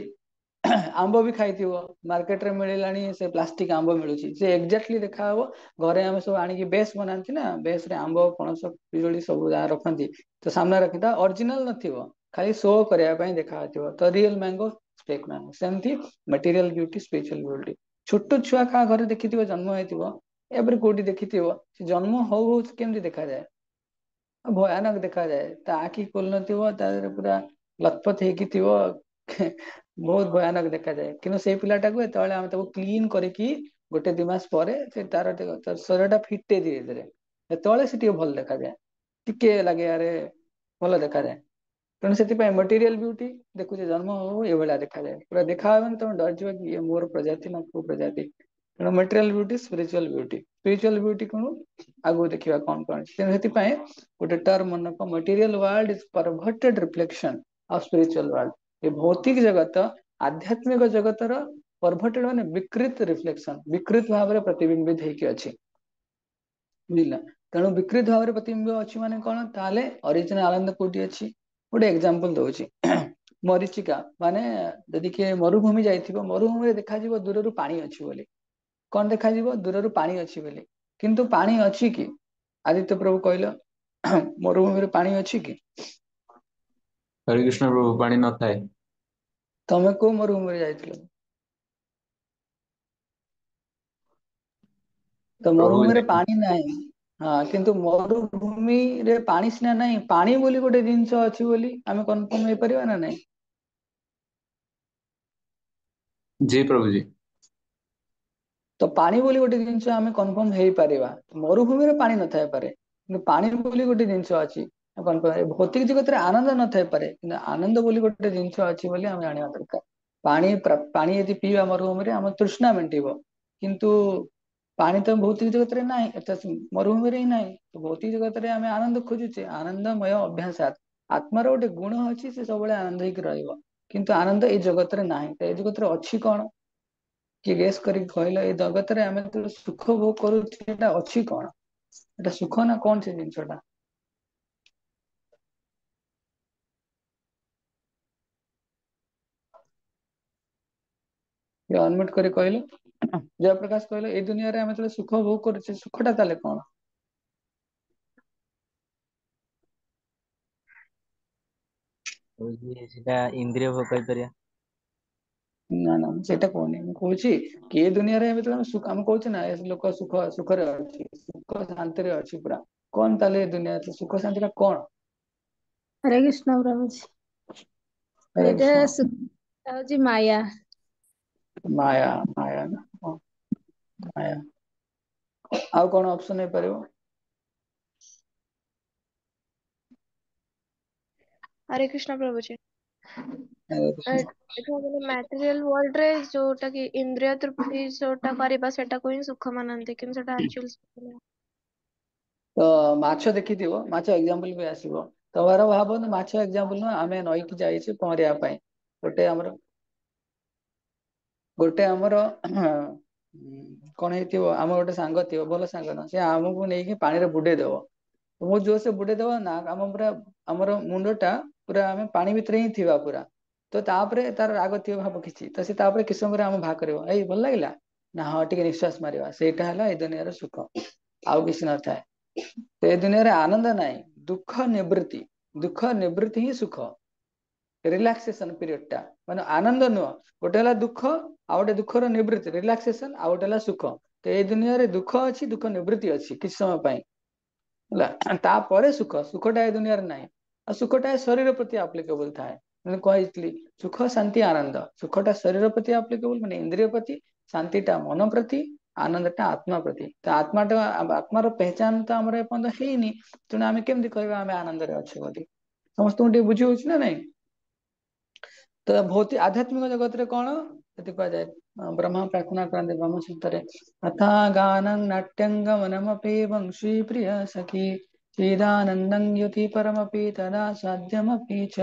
आंब भी खाइथिबो, मार्केट रे मिलिलानी से प्लास्टिक आंब मिलुची, से एक्जेक्टली देखा हबो। घरे हम सब आनी बेस बनांती ना, बेस रे आंब पणस पिजोली सब जहाँ रखती तो सामने रखिता ओरिजिनल नथिबो, खाली शो करया पई देखा हथिबो। तो रियल मैंगो फेक मैंगो। सेमती मटेरियल ब्यूटी स्पिरिचुअल ब्यूटी। छोट छुआ का घरे देखिथिबो जन्म होइथिबो, एबरे कोठी देखिथिबो से जन्म हो केमती देखा जाए, भयानक देखा जाए। ता आखि खोल नथिबो, तारे पूरा लथपथ हेकी थिबो बहुत भयानक देखा जाए। किंतु से पिलाटा को एतले हम ताको क्लीन करके गोटे दि मास परे से तार शरीरटा फिटे धीरे धीरे एतले से भल देखा जाए, टिके लगे अरे भल देखा जाए। तेणु से मटेरियल ब्यूटी देखुचे जन्म हो ये देखा जाए, पूरा देखा तुम डर जाओ कि ये मोर प्रजाति ना को प्रजाति। तेणु material beauty spiritual beauty, spiritual beauty कौन आगु देखा कौन कौन। तेणु से गोटे टर्म मन को material world is perverted reflection of spiritual world. ये भौतिक जगत आध्यात्मिक जगतर परवर्टेड माने विकृत रिफ्लेक्शन, विकृत भाव में प्रतिबिंबित होइकी अछि। बुझिला। तेणु विकृत भाव में प्रतिबिंब अच्छी माने कौन, ताले ओरिजिनल आनंद कोटी अच्छी। गोटे एग्जांपल दउची मरीचिका माने यदि किए मरुभूमि जाइथिबो, मरुभूमि देखा जीवो दूररु पानी अछि बोली। कौन देखा जीवो दूररु पानी अछि बोली, किंतु पानी अछि कि आदित्य प्रभु कहलो मरुभूमि रे पानी अछि कि? हरे कृष्ण प्रभु, पानी न थाए। तमे को मरुभूमि रे जाइथिलो? तो प्रभु मरुभूमि रे जाए पानी नाही। हाँ किंतु मरुभूमि रे पानी सिना नाही, पानी बोली गोटे जिंस अछि बोली आमे कन्फर्म होई परिबा ना नाही? जी प्रभु जी। तो पानी बोली गोटे जिनस आम कनफर्म हो पारिबा। मरुभूमि रे पानी न थाई पारे किंतु पानी बोली गोटे जिनस अछि कन्फर्म। भौतिक जगत रे आनंद न थाई पारे किंतु आनंद बोली गोटे जिनस अछि बोली हम जानिबा दरकार। पानी पानी यदि पीवा मरुभूमि रे हम तृष्णा मेंटिबो, किंतु पानी तो भौतिक जगत रे नाही, मरुभूमि रे ही नाही। तो भौतिक जगत रे आमे आनंद खोजुचे, आनंदमय अभ्यासात आत्मार गोटे गुण अछि से सब आनंद ହେଇକି ରହିବ। किंतु आनंद ए जगत रे नाही। तो ए जगत रे अछि कौन कि गेस करी कहलो ए जगत रे आमे तो सुख भोग करू, एटा अछि कौन? एटा सुख ना कौन से जिनसटा? ये अनम्यूट करी कहलो जयप्रकाश कहलो ए दुनिया रे आमे तो सुख भोग करूचे, सुखटा ताले कौन? ହଉଛି ସେଟା ଇନ୍ଦ୍ରିୟ ଭୋଗ କରିପାରିବା। ନା ନା ସେଟା କହୁନି, ମୁଁ କହୁଛି କି ଏ ଦୁନିଆରେ ଏବେ ତ ସୁଖ ଆମେ କହୁଛେ ନା ଏ ଲୋକ ସୁଖ ସୁଖରେ ଅଛି, ସୁଖ ଶାନ୍ତିରେ ଅଛି ପୁରା। କौन ତାले ए दुनिया रे सुख शांति टा कौन? हरे कृष्ण प्रभुजी। हरे ଏଇଟା कृष्ण। ହଉଛି ମାୟା। माया माया ना हाँ, माया। ଆଉ କଣ ଅପସନ ହେଇପାରିବ? हरे कृष्ण प्रभु जी। ଏଠା ମାନେ ମ୍ୟାଟେରିଆଲ ୱାର୍ଲଡ ରେ ଯୋଉଟା କି ଇନ୍ଦ୍ରିୟ ତୃପ୍ତି ଯୋଉଟା କରିବା ସେଟାକୁ ହିଁ ସୁଖ ମାନନ୍ତି, କିନ୍ତୁ ସେଟା ଆକ୍ଚୁଆଲି ସୁଖ ନୁହଁ। ତ ମାଛ ଦେଖିଥିବ, ମାଛ ଏକ୍ସାମ୍ପଲ ବି ଆସିବ। ତ ଘର ଭାବନ୍ତୁ ମାଛ ଏକ୍ସାମ୍ପଲ ନୁହଁ, ଆମେ ନଈକି ଯାଇଛୁ ପହଁରିବା ପାଇଁ, ଗୋଟେ ଆମର କଣ ହେଇଥିବ, ଆମର ଗୋଟେ ସାଙ୍ଗ ଥିବ, ଭଲ ସାଙ୍ଗ ନୁହଁ, ସେ ଆମକୁ ନେଇକି ପାଣିରେ ବୁଡେଇ ଦବ। ବହୁତ ଜୋରସେ ବୁଡେଇ ଦବ ନା, ଆମର ମୁଣ୍ଡ ଟା ପୁରା ଆମେ ପାଣି ଭିତରେ ହିଁ ଥିବା ପୁରା। ତ ତାପରେ ତାର ରାଗ ଥିବ ଭାବ କିଛି, ତ ସେ ତାପରେ କିଛି ସମୟରେ ଆମକୁ ବାହାର କରିବ, ଏଇ ଭଲ ଲାଗିଲା ନା, ହଁ ଟିକେ ନିଶ୍ୱାସ ମାରିବା, ସେଇଟା ହେଲା ଏଇ ଦୁନିଆର ସୁଖ, ଆଉ କିଛି ନଥାଏ। ତ ଏ ଦୁନିଆରେ ଆନନ୍ଦ ନାହିଁ, ଦୁଃଖ ନିବୃତ୍ତି ହିଁ ସୁଖ। ରିଲାକ୍ସେସନ ପିରିୟଡ ଟା, ମାନେ ଆନନ୍ଦ ନୁହଁ, ଗୋଟେ ହେଲା ଦୁଃଖ, ଆଉ ଗୋଟେ ଦୁଃଖର ନିବୃତ୍ତି ରିଲାକ୍ସେସନ, ଆଉ ଗୋଟେ ହେଲା ସୁଖ। ତ ଏଇ ଦୁନିଆରେ ଦୁଃଖ ଅଛି, ଦୁଃଖ ନିବୃତ୍ତି ଅଛି କିଛି ସମୟ ପାଇଁ ହେଲା, ତାପରେ ସୁଖଟା ଏ ଦୁନିଆରେ ନାହିଁ। ଆଉ ସୁଖଟା ଶରୀର ପ୍ରତି ଆପ୍ଲିକେବୁଲ ଥାଏ, ମୁଁ କହିଥିଲି ସୁଖ ଶାନ୍ତି ଆନନ୍ଦ, ସୁଖଟା ଶରୀର ପ୍ରତି ଆପ୍ଲିକେବୁଲ ମାନେ ଇନ୍ଦ୍ରିୟ ପ୍ରତି, ଶାନ୍ତି ଟା ମନ ପ୍ରତି, ଆନନ୍ଦ ଟା ଆତ୍ମା ପ୍ରତି। ତ ଆତ୍ମାର ପହଚାନ ତ ଆମର ଏପର୍ଯ୍ୟନ୍ତ ହେଇନି, ତେଣୁ ଆମେ କେମିତି କହିବା ଆମେ ଆନନ୍ଦରେ ଅଛୁ ବୋଲି, ସମସ୍ତଙ୍କୁ ଟିକେ ବୁଝି ହଉଛି ନା ନାଇଁ। ତ ଆଧ୍ୟାତ୍ମିକ ଜଗତରେ କଣ ସେଠି କୁହାଯାଏ, ବ୍ରହ୍ମା ପ୍ରାର୍ଥନା କରନ୍ତି ବ୍ରହ୍ମ ସୂତ୍ରରେ, ତଥା ଗାନଂ ନାଟ୍ୟଂ ଗମନମପି ବଂଶୀ ପ୍ରିୟ ସଖୀ ଚିଦାନନ୍ଦଂ ୟତି ପରମପି ତଦା ସାଧ୍ୟମପି ଚ।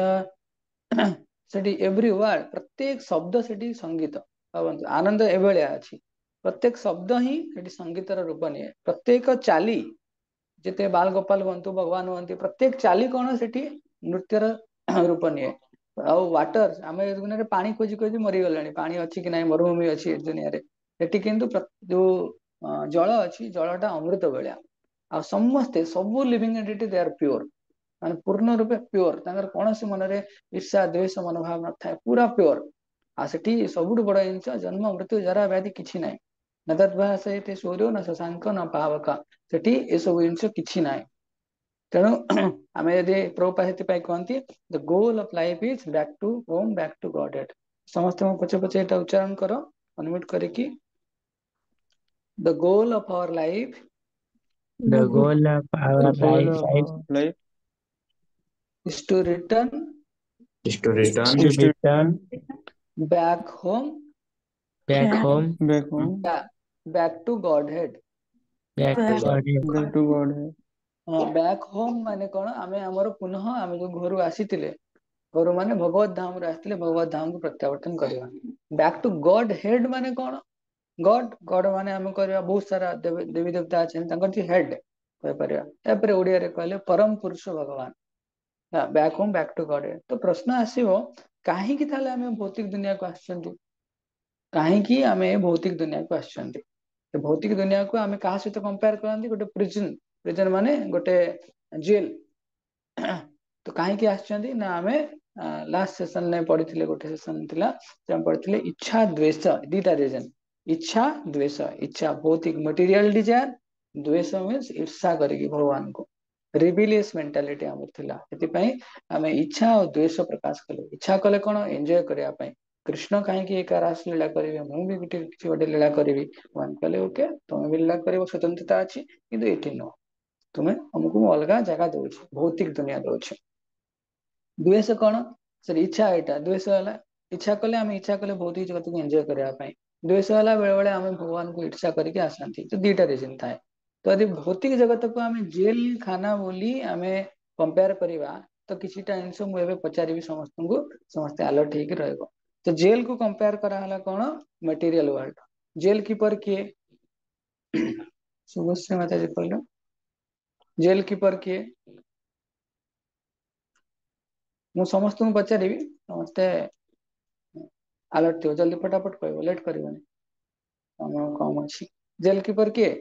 ସେଠି ଏଭ୍ରି ୱାର୍ଡ, ପ୍ରତ୍ୟେକ ଶବ୍ଦ ସେଠି ସଙ୍ଗୀତ। ଭାବନ୍ତୁ ଆନନ୍ଦ ଏଭଳିଆ ଅଛି, ପ୍ରତ୍ୟେକ ଶବ୍ଦ ହିଁ ସେଠି ସଙ୍ଗୀତର ରୂପ ନିଏ, ପ୍ରତ୍ୟେକ ଚାଲି, ଯେତେ ବାଲଗୋପାଲ ହୁଅନ୍ତୁ, ଭଗବାନ ହୁଅନ୍ତି, ପ୍ରତ୍ୟେକ ଚାଲି କଣ ସେଠି ନୃତ୍ୟର ରୂପ ନିଏ। ଆଉ ୱାଟର, ଆମେ ଏ ଦୁନିଆରେ ପାଣି ଖୋଜି ଖୋଜି ମରିଗଲାଣି, ପାଣି ଅଛି କି ନାହିଁ, ମରୁଭୂମି ଅଛି ଏ ଦୁନିଆରେ। ସେଠି କିନ୍ତୁ ଯୋଉ ଜଳ ଅଛି, ଜଳ ଟା ଅମୃତ ଭଳିଆ। ଆଉ ସମସ୍ତେ ସବୁ ଲିଭିଙ୍ଗ ଏଣ୍ଟିଟି ଦେ ଆର୍ ପିଓର, ମାନେ ପୂର୍ଣ୍ଣ ରୂପେ ପିଓର, ତାଙ୍କର କୌଣସି ମନରେ ଈର୍ଷା ଦ୍ୱେଷ ମନୋଭାବ ନଥାଏ, ପୁରା ପିଓର। ଆଉ ସେଠି ସବୁଠୁ ବଡ ଜିନିଷ, ଜନ୍ମ ମୃତ୍ୟୁ ଜରା ବ୍ୟାଧି କିଛି ନାହିଁ। ନା ତଦ୍ଭାଷେତେ ଏଠି ସୂର୍ଯ୍ୟୋ ନା ଶଶାଙ୍କ ନା ପାବକ, ସେଠି ଏସବୁ ଜିନିଷ କିଛି ନାହିଁ। ତେଣୁ ଆମେ ଯଦି ପ୍ରଭୁପା ସେଥିପାଇଁ କହନ୍ତି, the goal of life is back to home, back to Godhead. ସମସ୍ତେ ମୋ ପଛେ ପଛେ ଏଇଟା ଉଚ୍ଚାରଣ କର ଅନମ୍ୟୁଟ କରିକି, the goal of our life The goal of The our goal life of is our life is to return is to return to is to return back home, back home, back home, back to Godhead. back to Godhead. back to God. ହଁ, back ହୋମ ମାନେ କଣ, ଆମେ ଆମର ପୁନଃ ଆମେ ଯୋଉ ଘରୁ ଆସିଥିଲେ, ଘରୁ ମାନେ ଭଗବତ ଧାମରୁ ଆସିଥିଲେ, ଭଗବତ ଧାମକୁ ପ୍ରତ୍ୟାବର୍ତ୍ତନ କରିବା। ବ୍ୟାକ୍ ଟୁ ଗଡ ହେଡ ମାନେ କଣ, ଗଡ ମାନେ ଆମେ କରିବା, ବହୁତ ସାରା ଦେବୀ ଦେବତା ଅଛନ୍ତି, ତାଙ୍କର ଯିଏ ହେଡ କହିପାରିବା, ତାପରେ ଓଡିଆରେ କହିଲେ ପରମ ପୁରୁଷ ଭଗବାନ। ବ୍ୟାକ୍ ହୋମ ବ୍ୟାକ୍ ଟୁ ଗଡ। ତ ପ୍ରଶ୍ନ ଆସିବ, କାହିଁକି ତାହେଲେ ଆମେ ଭୌତିକ ଦୁନିଆକୁ ଆସିଛନ୍ତି? କାହିଁକି ଆମେ ଭୌତିକ ଦୁନିଆକୁ ଆସିଛନ୍ତି? ଭୌତିକ ଦୁନିଆକୁ ଆମେ କାହା ସହିତ କମ୍ପେୟାର କରନ୍ତି, ଗୋଟେ ପ୍ରିଜନ ମାନେ ଗୋଟେ ଜେଲ। ତ କାହିଁକି ଆସିଛନ୍ତି ନା, ଆମେ ଲାଷ୍ଟ ସେସନରେ ପଢିଥିଲେ, ଗୋଟେ ସେସନ ଥିଲା ଆମେ ପଢିଥିଲେ ଇଚ୍ଛା ଦ୍ଵେଷ, ଦିଟା ରିଜନ, ଇଚ୍ଛା ଦ୍ଵେଷ। ଇଚ୍ଛା ଭୌତିକ ମେଟେରିଆଲ ଡିଜାୟାର, ଦ୍ଵେଷ ମିନ୍ସ ଈର୍ଷା କରିକି ଭଗବାନଙ୍କୁ, ରିବିଲିୟସ ମେଣ୍ଟାଲିଟି ଆମର ଥିଲା। ସେଥିପାଇଁ ଆମେ ଇଚ୍ଛା ଆଉ ଦ୍ଵେଷ ପ୍ରକାଶ କଲେ। ଇଚ୍ଛା କଲେ କଣ, ଏଞ୍ଜୟ କରିବା ପାଇଁ, କୃଷ୍ଣ କାହିଁକି ଏକା ରାସ ଲୀଳା କରିବେ, ମୁଁ ବି କିଛି ଗୋଟେ ଲୀଳା କରିବି। ଭଗବାନ କହିଲେ ଓକେ, ତମେ ବି ଲୀଳା କରିବ, ସ୍ୱତନ୍ତ୍ରତା ଅଛି, କିନ୍ତୁ ଏଠି ନୁହଁ, ତୁମେ ଆମକୁ ମୁଁ ଅଲଗା ଜାଗା ଦଉଛି, ଭୌତିକ ଦୁନିଆ ଦଉଛି। ଦ୍ୱେଷ କଣ, ସେ ଇଚ୍ଛା, ଏଇଟା ଦ୍ୱେଷ ହେଲା, ଇଚ୍ଛା କଲେ, ଆମେ ଇଚ୍ଛା କଲେ ଭୌତିକ ଜଗତକୁ ଏଞ୍ଜୟ କରିବା ପାଇଁ। ଦ୍ୱେଷ ହେଲା ବେଳେ ବେଳେ ଆମେ ଭଗବାନଙ୍କୁ ଇର୍ଷା କରିକି ଆସନ୍ତି, ତ ଦିଟା ରିଜିନ ଥାଏ। ତ ଯଦି ଭୌତିକ ଜଗତକୁ ଆମେ ଜେଲ ଖାନା ବୋଲି ଆମେ କମ୍ପେୟାର କରିବା, ତ କିଛିଟା ଜିନିଷ ମୁଁ ଏବେ ପଚାରିବି ସମସ୍ତଙ୍କୁ, ସମସ୍ତେ ଆଲର୍ଟ ହେଇକି ରହିବ। ତ ଜେଲ କୁ କମ୍ପେୟାର କରାହେଲା କଣ, ମେଟେରିଆଲ ୱାର୍ଲଡ। ଜେଲ କିପର କିଏ, ଶୁଭଶ୍ରୀ ମାତାଜୀ କହିଲ, ଜେଲ କିପର କିଏ? ମୁଁ ସମସ୍ତଙ୍କୁ ପଚାରିବି, ସମସ୍ତେ ଆଲର୍ଟ ଥିବ, ଜଲ୍ଦି ଫଟାଫଟ କହିବ, ଲେଟ୍ କରିବନି, ସମୟ କମ ଅଛି। ଜେଲ କିପର କିଏ?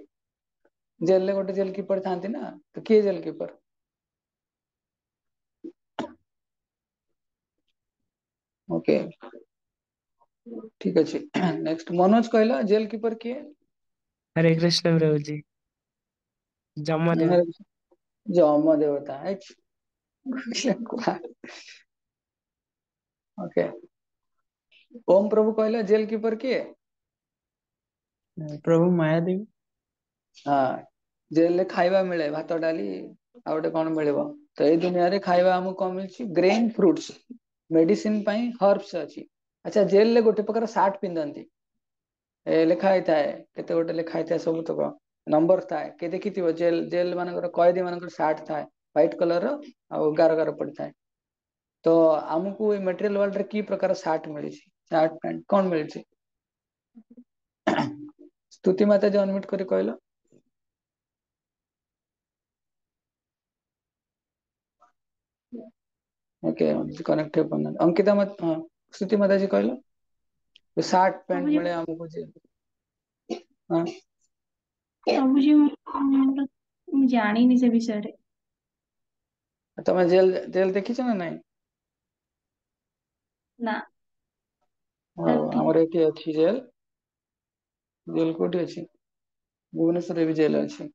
ଜେଲରେ ଗୋଟେ ଜେଲ କିପର ଥାନ୍ତି ନା, ତ କିଏ ଜେଲ କିପର? ଓକେ, ଠିକ ଅଛି। ନେକ୍ସଟ ମନୋଜ କହିଲ, ଜେଲ କିପର କିଏ? हरे कृष्ण प्रभु जी। जमदेव। ଯମ ଦେବତା। ଓକେ, ଓମ ପ୍ରଭୁ କହିଲେ ଜେଲ କିପର କିଏ? ପ୍ରଭୁ ମାୟାଦେବୀ। ହଁ, ଜେଲରେ ଖାଇବା ମିଳେ, ଭାତ ଡାଲି ଆଉ ଗୋଟେ କଣ ମିଳିବ। ତ ଏଇ ଦୁନିଆରେ ଖାଇବା ଆମକୁ କଣ ମିଳୁଛି, ଗ୍ରେନ ଫ୍ରୁଟସ। मेडिसिन ପାଇଁ हर्ब्स अछि। अच्छा जेल रे गोटे प्रकार सार्ट पिंधନ୍ତି लेखा ହେଇଥାଏ केते गोटे लेखा ହେଇଥାଏ ସବୁ तक नंबर थाए के देखिथिबो जेल जेल मानकर कैदी मानकर सार्ट थाए व्हाइट कलर रो आ गार गार पड़िଥାଏ। तो हमको ए मटेरियल वर्ल्ड रे की प्रकार सार्ट मिली सार्ट पैंट कौन मिली स्तुति माता जी अनम्यूट करी कहलो। ओके कनेक्ट हो पाना अंकिता मत हाँ स्तुति माता जी कहलो सार्ट पैंट ସବୁଜ मिले हमको जे हाँ ସବୁଜ ମୁଁ ଜାଣିନି ସେ ବିଷୟରେ। तमे जेल जेल देखिଛ ना नहीं ନା हाँ ସେମିତି हमर एठी अछि जेल जेल कोठी अछि भुवनेश्वर भी जेल अछि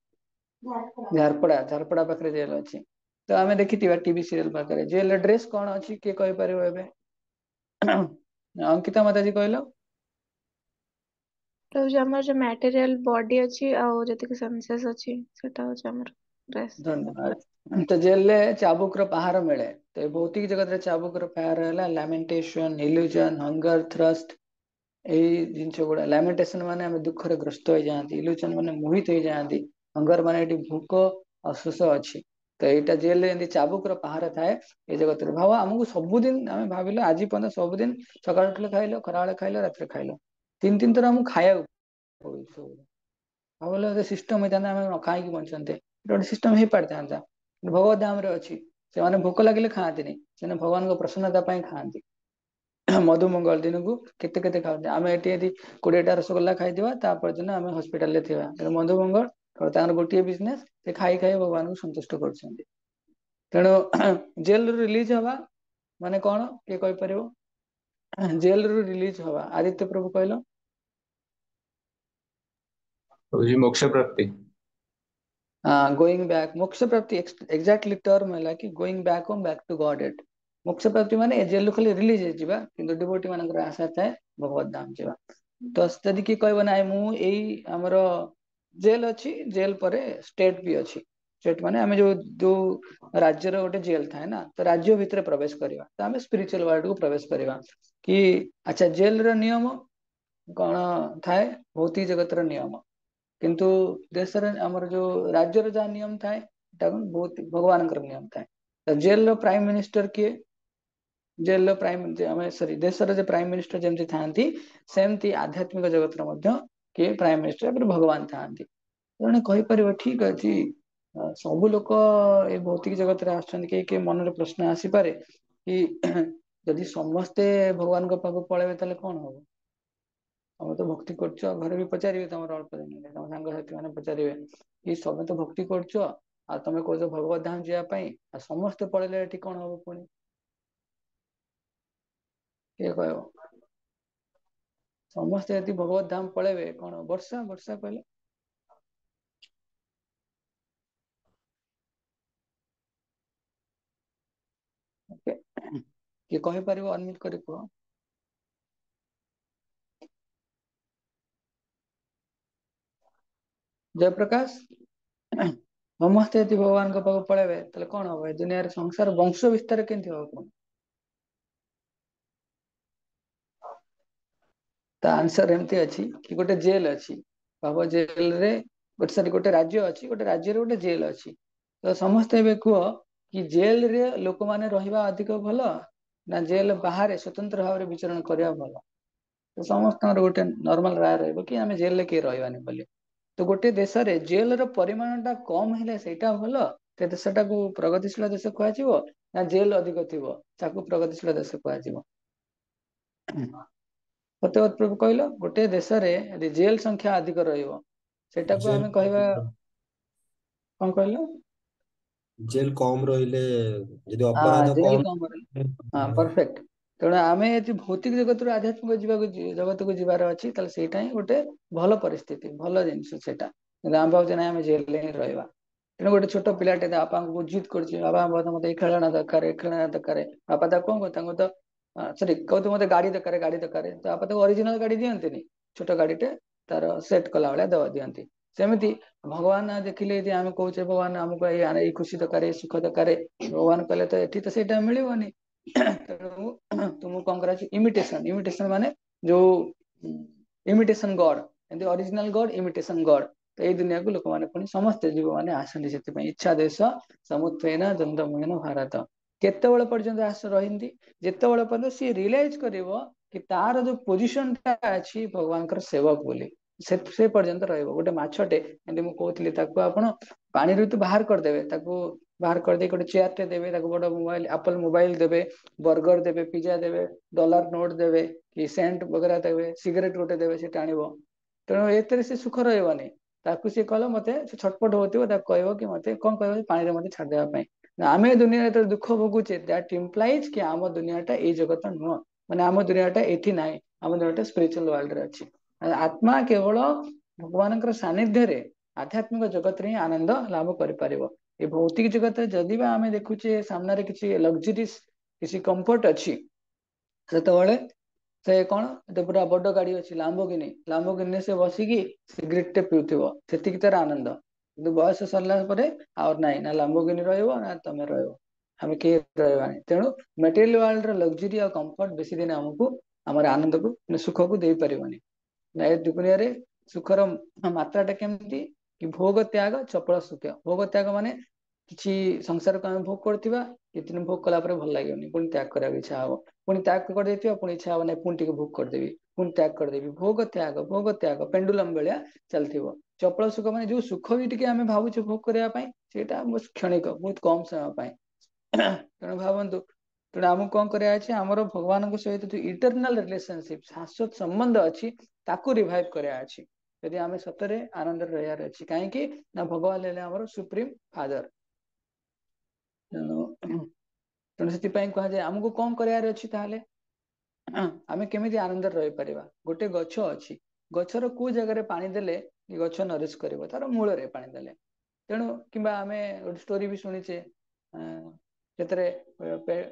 झारपड़ा झारपड़ा पाखरे जेल अछि तो आमे देखिथिबा टीवी सीरियल पाखरे जेल ड्रेस कोन अछि के कहि परिबो एबे अंकिता माता जी कहलो। ହଉଛି ଆମର ଯୋଉ ମ୍ୟାଟେରିଆଲ ବଡି ଅଛି ଆଉ ଯେତିକି ସେନ୍ସେସ୍ ଅଛି ସେଟା ହଉଛି ଆମର ଡ୍ରେସ୍। धन्यवाद तो जेल रे चाबुक रो पहाड़ मिले तो भौतिक जगत रे चाबुक रो पहाड़ हैला लैमेंटेशन इल्यूजन हंगर थ्रस्ट एई जिंस गुड़ा लैमेंटेशन माने हम दुख रे ग्रस्त हो जाती इल्यूजन माने मोहित हो जाती हंगर माने एटी भूख और शोष अछि तो एटा जेल रे एंदी चाबुक रो पहाड़ थाए ए जगत रे भाव हमको सबुदिन आमे भाबिलो आज पर्यंत सबुदिन सकाळ उठले खाइलो खराବେଳେ खाइलो रात्रे खाइलो तीन तीन थर हमको खाया भाविलो सिस्टम होता आम न खाई बंचते गोटे सिस्टम हो पारि था भगवत धाम रे अच्छी से भोक लगिले खाती से भगवान प्रसन्नता खाती मधुमंगल दिन को केते केते खाते आम एटी यदि 20टा रसगोल्ला खाइदिबा तापर दिन आम हस्पिटाल रे थिबा मधुमंगल तांकर गोटे बिजनेस से खाई खाई भगवान को संतुष्ट करछन्ती तेणु जेल रिलीज हवा माने कौन किए कहि परिबो जेल रू रिलीज हवा आदित्य प्रभु कहलो। प्रभु जी मोक्ष प्राप्ति। गोइंग बैक मोक्ष प्राप्ति एक्जाक्टली टर्म है कि going back home back to God it मोक्ष प्राप्ति माने जेल खाली रिलीज होइजिबा किंतु डिवोटी मानकर आशा थाए भगवत धाम जीवा तो जदि कि कहबो ना मु एई हमर जेल अछि जेल परे स्टेट भी अछि स्टेट माने आमे जो राज्य रो गोटे जेल थाए ना तो राज्य भितर प्रवेश करबा तो आमे स्पिरिचुअल वर्ल्ड को प्रवेश करबा कि अच्छा जेल रो नियम कौन थाए भौतिक जगत रो नियम किंतु देश रे हमर जो राज्य रो जहाँ नियम थाए बहुत भगवान नियम थाए तो जेल रो प्राइम मिनिस्टर किए जेल प्राइम सॉरी देश रो प्राइम मिनिस्टर जेमति थांती सेमती आध्यात्मिक जगत रो मध्य किए प्राइम मिनिस्टर भगवान थांती जने कहि परिबो ठीक अछि सब लोक ए भौतिक जगत रे आछन के मन रे प्रश्न आसी पारे कि यदि समस्ते भगवान पाखु पळेबे ताले कोन हो तमे तो भक्ति करछ घरे भी पचारिबे तमर अल्प दिन तम सांग साथी माने पचारिबे कि सबे तो भक्ति करछ आ तमे कहछ भगवत धाम जिया पई आ समस्त पळेले एठी कोन हो पुनी के कहयो समस्त यदि भगवत धाम पळेबे कोन वर्षा वर्षा कहले ओके कि कहि परिबो अनम्यूट करि को जयप्रकाश समस्ते यदि भगवान पाखु पळेबे ताले कोन हो ए दुनिया रे संसार वंश विस्तार केनति हो ता आंसर एमती अछि कि गोटे जेल अछि बाबा जेल रे गोटे सरी गोटे राज्य अछि गोटे राज्य रे गोटे जेल अछि तो समस्ते एबे कुह कि जेल रे लोक माने रहिबा अधिक भलो ना जेल बाहर स्वतंत्र भाव विचरण करिया भलो तो समस्त गोटे नॉर्मल राय रहबो कि आमे जेल ले के रहबानी बोली तो गोटे देश रे जेल रो परिमाण टा कम हेले सेटा भलो ते देशटा को प्रगतिशील देश कुआजिबो ना जेल अधिक थिबो ताकू प्रगतिशील देश कुआजिबो सत्यवत प्रभु कहलो गोटे देश रे यदि जेल संख्या अधिक रहइबो सेटाକୁ जेल ଆମେ କହିବା କଣ କହିଲ जेल कम रहिले यदि अपराध जेल कम କମ परफेक्ट ତେଣୁ ଆମେ ଯଦି ଭୌତିକ ଜଗତରୁ ଆଧ୍ୟାତ୍ମିକ ଯିବାକୁ ଜଗତକୁ ଯିବାର ଅଛି ତାହେଲେ ସେଇଟା ହିଁ ଗୋଟେ ଭଲ ପରିସ୍ଥିତି ଭଲ ଜିନିଷ ସେଇଟା କିନ୍ତୁ ଆମେ ଭାବୁଛେ ନାଇଁ ଆମେ ଜେଲରେ ହିଁ ରହିବା ତେଣୁ ଗୋଟେ ଛୋଟ ପିଲାଟେ ତା ବାପାଙ୍କୁ ଜିଦ୍ କରୁଛି ବାବା ମତେ ଏଇ ଖେଳଣା ଦରକାର ଏ ଖେଳଣା ଦରକାର ବାପା ତାକୁ କଣ କହୁ ତାଙ୍କୁ ତ ସରି କହୁଛୁ ମତେ ଗାଡି ଦରକାର ଗାଡି ଦରକାର ତ ବାପା ତାକୁ ଅରିଜିନାଲ ଗାଡି ଦିଅନ୍ତିନି ଛୋଟ ଗାଡିଟେ ତାର ସେଟ କଲା ଭଳିଆ ଦିଅନ୍ତି ସେମିତି ଭଗବାନ ଦେଖିଲେ ଯଦି ଆମେ କହୁଛେ ଭଗବାନ ଆମକୁ ଏଇ ଖୁସି ଦରକାର ଏଇ ସୁଖ ଦରକାର ଭଗବାନ କହିଲେ ତ ଏଠି ତ ସେଇଟା ମିଳିବନି ତେଣु तुमको कौन करा इमिटेशन इमिटेशन माने जो imitation God and original God imitation God तो ये दुनिया को लोक माने पुणी समस्त जीव माने आसंती से इच्छा देश समुत्थेन द्वंद्वमयन भारत केतेबेले पर्यंत आस रही जितेबेले पर्यंत सी रियलाइज करिवो कि तार जो पोजिशन टा अछि भगवान कर सेवक बोली से पर्यंत रहइबो गोटे माछटे एंड मु कहतली ताको आपण पानी ऋतु बाहर कर देबे ताको बाहर कर दे गोटे चेयर टे देबे ताको बड़ मोबाइल एप्पल मोबाइल देबे बर्गर देबे पिज्जा देबे डॉलर नोट देबे कि सेंट वगैरह देबे सिगरेट गोटे देबे से टाणिबो तेणु एतरे से सुख रहइबनी ताकू से कहलो मते छटपट होतिबो ताको कहबो कि मते कोन कहबो पानी रे मते छाड़ देबा पई आमे दुनिया रे दुख भोगुचे दैट इम्प्लाइज कि आम दुनियाटा ए जगत नुह माने आम दुनियाटा एठी नाही आम दुनियाटा स्पिरिचुअल वर्ल्ड रे अछि आत्मा केवल भगवान सानिध्य रे आध्यात्मिक जगत रे आनंद लाभ कर पारिबो ए भौतिक जगत जदि बा आमे देखुचे सामने किसी लग्जरीज किसी कंफर्ट अच्छी सेतबेले से कौन तो पूरा बड़ गाड़ी अच्छी लांबोगिनी से बसिकी सिगरेट टे पिउथिबो सेतिकी तार आनंद किंतु बयस सरला परे और नाही ना लांबोगिनी रहइबो ना तमे रहइबो हमें के रहबानी तेणु मटेरियल वर्ल्ड रो लग्जरी और कंफर्ट बेसी दिन हमको हमर आनंद को सुख को दे परिबनी ना ए दुनिया रे सुखर मात्राटा केमती कि भोग त्याग चपल सुख भोग त्याग माने किसी संसार को आम भोग करथिबा किछि दिन भोग कला परे भल लागियोनी पुणी त्याग करा इच्छा हबो पुणी त्याग कर देथिबा पुणी इच्छा हबो नै पुणी टिके भोग कर देबी पुणी त्याग कर देबी भोग त्याग पेंडुलम बेलिया चलथिबो चपल सुख माने जो सुख भी टिके आमे भाबुचे भोग करिया पई सेटा बस क्षणिक बहुत कम समय पई तेणु भावन्तु तेणु आमको कौन कराया अछि हमर भगवान सहित जो इटरनल रिलेशनशिप शाश्वत संबंध अछि ताकू रिवाइव कराया अछि यदि आमे सतरे आनंद रहयार अछि काहे कि ना भगवान लेले हमर सुप्रीम फादर तेणु तेणु से कह जाए आमको कौन करार अच्छी ताहले आमे केमिति आनंद रही परिबा गोटे गछ अछि गछर को जगह पानी देले गछ नरिश करिवो तार मूल रे पानी देले तेणु किबा आमे गोटे स्टोरी भी सुनिचे जेतरे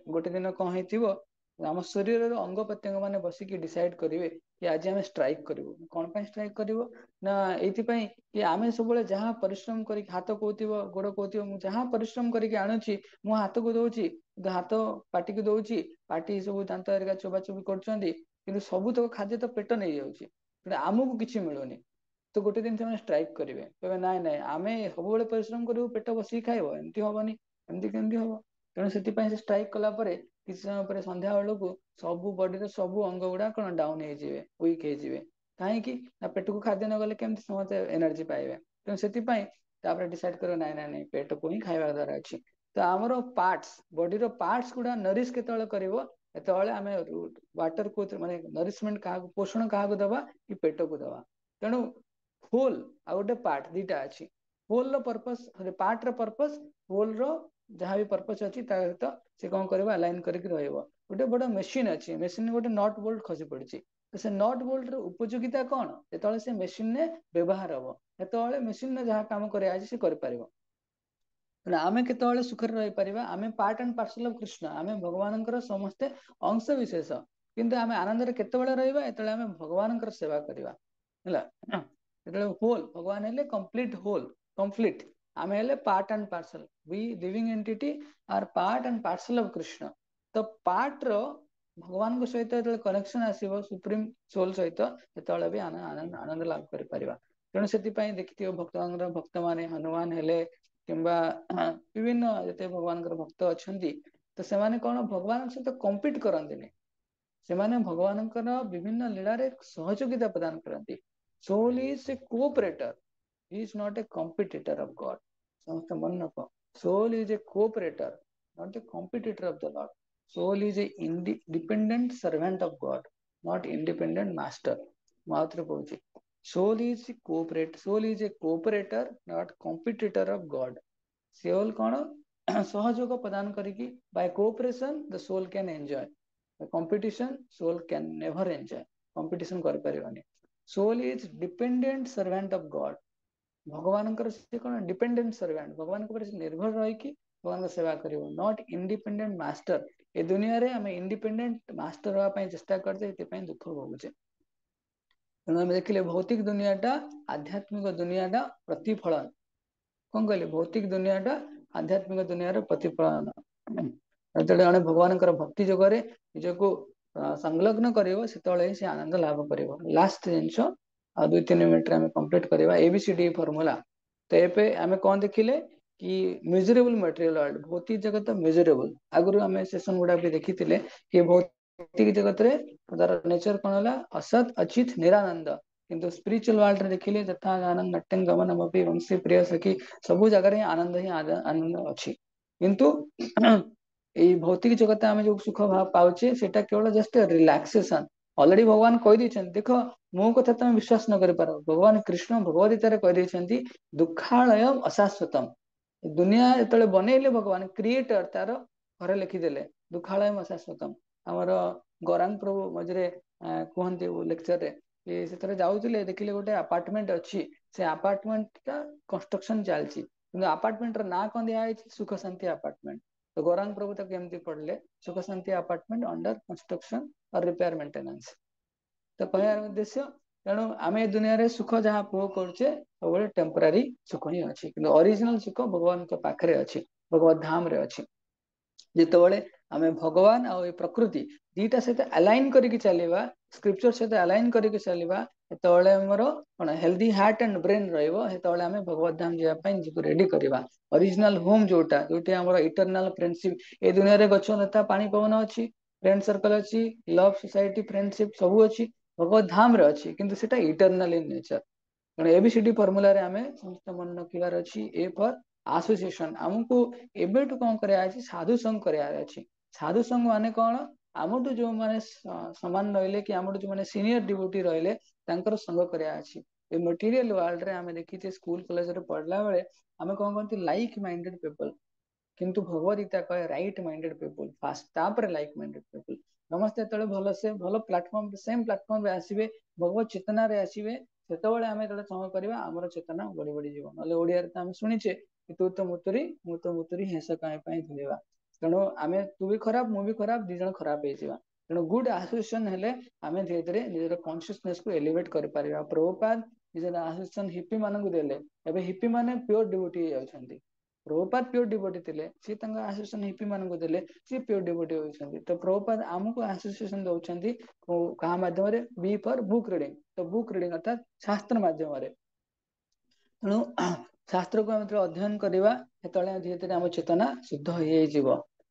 गोटे दिन कौन हेतिबो आम शरीर अंग प्रत्यंग माने बसिकी डिसाइड करिवे कि आज आमे स्ट्राइक करिवो कोन पे स्ट्राइक करिवो ना एथि पई कि आमे सबले जहां परिश्रम करी हाथ कोथिबो गोड़ कोथिबो मु जहां परिश्रम करी आनुची मु हाथ को दउची हाथ पाटी को दउची पाटी सब दांत एरिका चोबा चोबी करछंती किंतु सब तो खाद्य तो पेट नै जाउची आमको किछि मिलुनी तो गोटे दिन से स्ट्राइक करेंगे कहते नाई नाई आमे सब परिश्रम करूँ पेट बसिक खाइब एमती हेनी एमती केमती हम तेणु से स्ट्राइक कला किसी समय पर संध्या बेलू सब बॉडी सब अंग गुड़ा कौन डाउन वीक हो कहीं पेट को खाद्य न गले केमती समझे एनर्जी पाइबे तेणु से डिसाइड कर नाई नाई पेट को ही खाଇବା द्वारा अच्छी तो आमर पार्ट्स बॉडी रो पार्ट्स गुड़ा नरिश केतले करिवो एतले आमे वाटर को माने नरिशमेंट का पोषण क्या दबा कि पेट को दबा तेणु होल आ गोटे पार्ट दीटा अच्छी होल रो पर्पस पार्ट रो पर्पस होल रो जहाँ भी पर्पस अच्छी सहित से कौन कर अलाइन करके रहिबो गोटे बड़ मेसीन अच्छी मेसीन गोटे नट बोल्ट खसी पड़ी तो से नट बोल्ट रो उपयोगिता कौन जो से मेसीन ने व्यवहार हम सेतले मेसीन ने जहाँ काम कर से कर पारिबो आमे केतले सुखरे रही परिबा आमे part and parcel of Krishna आमे भगवान समस्ते अंश विशेष किंतु आमे आनंद केतबेले रहिबा एतले आमे भगवान सेवा करिबा हला होल भगवान हेले कंप्लीट होल कंप्लीट आमे हेले part and parcel we living entity are part and parcel of Krishna तो पार्ट रो भगवान को सहित जो कनेक्शन आसीबो सुप्रीम सोल सहित सेतले भी आनंद लाभ कर परिबा तेणु से देखिथिबो भक्त माने हनुमान हेले किंबा विभिन्न जते भगवान भक्त अच्छी तो से कौन भगवान सहित कम्पिट करते से भगवान विभिन्न लीला सहयोगिता प्रदान करती soul is a cooperator he is not a competitor of God समस्त मन रख soul is a cooperator not a competitor of the Lord soul is a dependent servant of God not independent master मात्र कहूँ soul is a cooperator not competitor of God soul कौन सहयोग प्रदान करिकी by cooperation the soul can enjoy competition soul can never enjoy competition कर परिबनी soul is dependent servant of God भगवान कौन डिपेंडेंट सर्वेंट भगवान निर्भर रही भगवान सेवा कर नॉट इंडिपेंडेंट मास्टर ए दुनिया रे आम इंडिपेंडेंट मास्टर हाँपाई चेष्टा करते दुख भोगुचे तेणु आम देखिले भौतिक दुनियाटा आध्यात्मिक दुनियाटा प्रतिफलन कौन कहले भौतिक दुनियाटा आध्यात्मिक दुनिया प्रतिफलन ଯେତେବେଳେ ଜଣେ ଭଗବାନଙ୍କର ଭକ୍ତି ଯୋଗରେ ନିଜକୁ ସଂଲଗ୍ନ କରିବ ସେତେବେଳେ ସେ ଆନନ୍ଦ ଲାଭ କରିବ। ଲାଷ୍ଟ ଜିନିଷ ଆଉ 2-3 ମିନିଟ୍ରେ ଆମେ କମ୍ପ୍ଲିଟ କରିବା ABCD ଫର୍ମୁଲା। ତ ଏବେ ଆମେ କଣ ଦେଖିଲେ कि मेजरेबल मटेरियल वर्ल्ड भौतिक जगत मेजरेबल आगु आम सेसन गुड़ा भी देखी कि भौतिक जगत रे तार नेचर कौन है असत अचित निरानंद किंतु स्पिरिचुअल वर्ल्ड रे देखिले यथा ज्ञानं नट्यं गमनम् अपि वंशी प्रिय सखी सबु जगह रे आनंद ही आनंद अछि किंतु এই ভৌতিক জগতে আমি যে সুখ পাউছে সেটা কেবল জাস্ট রিল্যাক্সেশন অলরেডি ভগবান কই দিয়েছেন দেখ মো কথা তুমি বিশ্বাস न करि पारो भगवान कृष्ण भगवद्गीता रे कहि दियछन्ती दुःखालयम अशाश्वतम दुनिया जेतले बनेइले भगवान क्रिएटर तार घरे लिखिदेले दुःखालयम अशाश्वतम हमर गौरांग प्रभु मझरे कहते लेक्चर रे से जाऊले देखिले गोटे अपार्टमेंट अच्छी से अपार्टमेंट का कंस्ट्रक्शन चलती किंतु अपार्टमेंट ना कौन दिया सुख शांति अपार्टमेंट तो गौरांग प्रभु तक केमती पढ़ले सुख शांति अपार्टमेंट अंडर कंस्ट्रक्शन और रिपेयर मेंटेनेंस तो कहर उद्देश्य तेणु आम ए दुनिया रे सुख जहाँ भोग करछे सब टेम्परारी सुख ही अच्छी कि ओरिजिनल सुख भगवान के पाखरे अच्छी भगवत धाम रे अच्छी जितेबाला आम भगवान आ प्रकृति दीटा सहित अलाइन करके चलवा स्क्रिप्चर सहित अलाइन करके चलवा सेतबेले हमर कोन हेल्दी हार्ट एंड ब्रेन रहइबो सेतबेले आम भगवत धाम जाय जीव रेडी करवा ओरिजिनल होम जोटा जोटी हमर इटरनल फ्रेंडशिप ए दुनिया रे गछ लता पानी पवन अच्छी फ्रेंड सर्कल अच्छी लव सोसाइटी फ्रेंडशिप सब अच्छी भगवत धाम रे अच्छी किंतु सेटा इटरनल इन नेचर तेणु एबीसीडी फर्मुला रे आम समस्त मन रखिबार अच्छी ए फॉर एसोसिएशन आमको एबेटू कौन कराया साधु संग कराया साधु संग माने कौन आमठू जो माने समान रहिले कि आमठू जो माने सीनियर डिवोटी रहिले तांकर संग कराया ए मटेरियल वर्ल्ड रे आम देखी स्कूल कॉलेज रे पढ़ला बेले आम कौन कहते लाइक माइंडेड पीपल किंतु भगवद्गीता कहे राइट माइंडेड पीपल फास्ट तापर लाइक माइंडेड पीपल समस्ते तले भल से भल प्लेटफॉर्म सेम प्लेटफॉर्म रे आसीबे भगवत चेतना रे आसीबे सेतबेले आमे तले संग करबा हमर चेतना बड़ी बड़ी जीवन नले ओडिया रे त हम सुनिचे कि तू तो मुतुरी हेस काहे पई धुलेबा तेणु आमे तू भी खराब मु भी खराब दी जण खराब हे जिवा तेणु गुड एसोसिएशन हेले आमे धीरे धीरे निजर कॉन्शियसनेस को एलिवेट कर परिबा प्रभुपाद निजर एसोसिएशन हिप्पी मानन को देले एबे हिप्पी माने प्योर डिवोटी जाउछन्ती प्रभुपाद प्योर डिवोटी थिले सी तंगा एसोसिएशन हिप्पी मानन को देले सी प्योर डिवोटी होछन्ती तो प्रभुपाद हमको एसोसिएशन दउछन्ती कहा माध्यम रे बी फॉर बुक रीडिंग तो बुक रीडिंग अर्थात शास्त्र माध्यम रे तेणु शास्त्र को आम अध्ययन करवा धीरे धीरे आम चेतना शुद्ध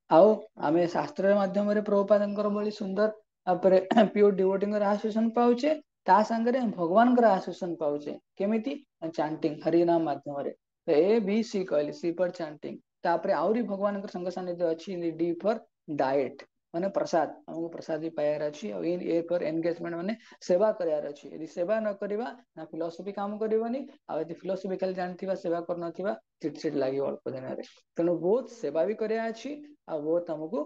हो आम शास्त्र माध्यम प्रभुपादर बड़ी सुंदर प्योर डिवोटी एसोसिएशन पाउचे ता संगे भगवान एसोसिएशन पाउचे केमिति चांटिंग हरिनाम माध्यम ए बी सी कहली सी फॉर चांटिंग तापर आउरी भगवान संग सानिध्य अच्छी डी फॉर डाएट माने प्रसाद हमको प्रसाद भी पायार अच्छी ए फॉर एंगेजमेंट माने सेवा करार अच्छी यदि सेवा न करवा ना फिलोसफी काम करनी आदि फिलोसफी खाली जानथिबा सेवा कर नथिबा चिटचिट लागि अल्प दिन रे तेणु बहुत सेवा भी कराया अच्छी आ बहुत हमको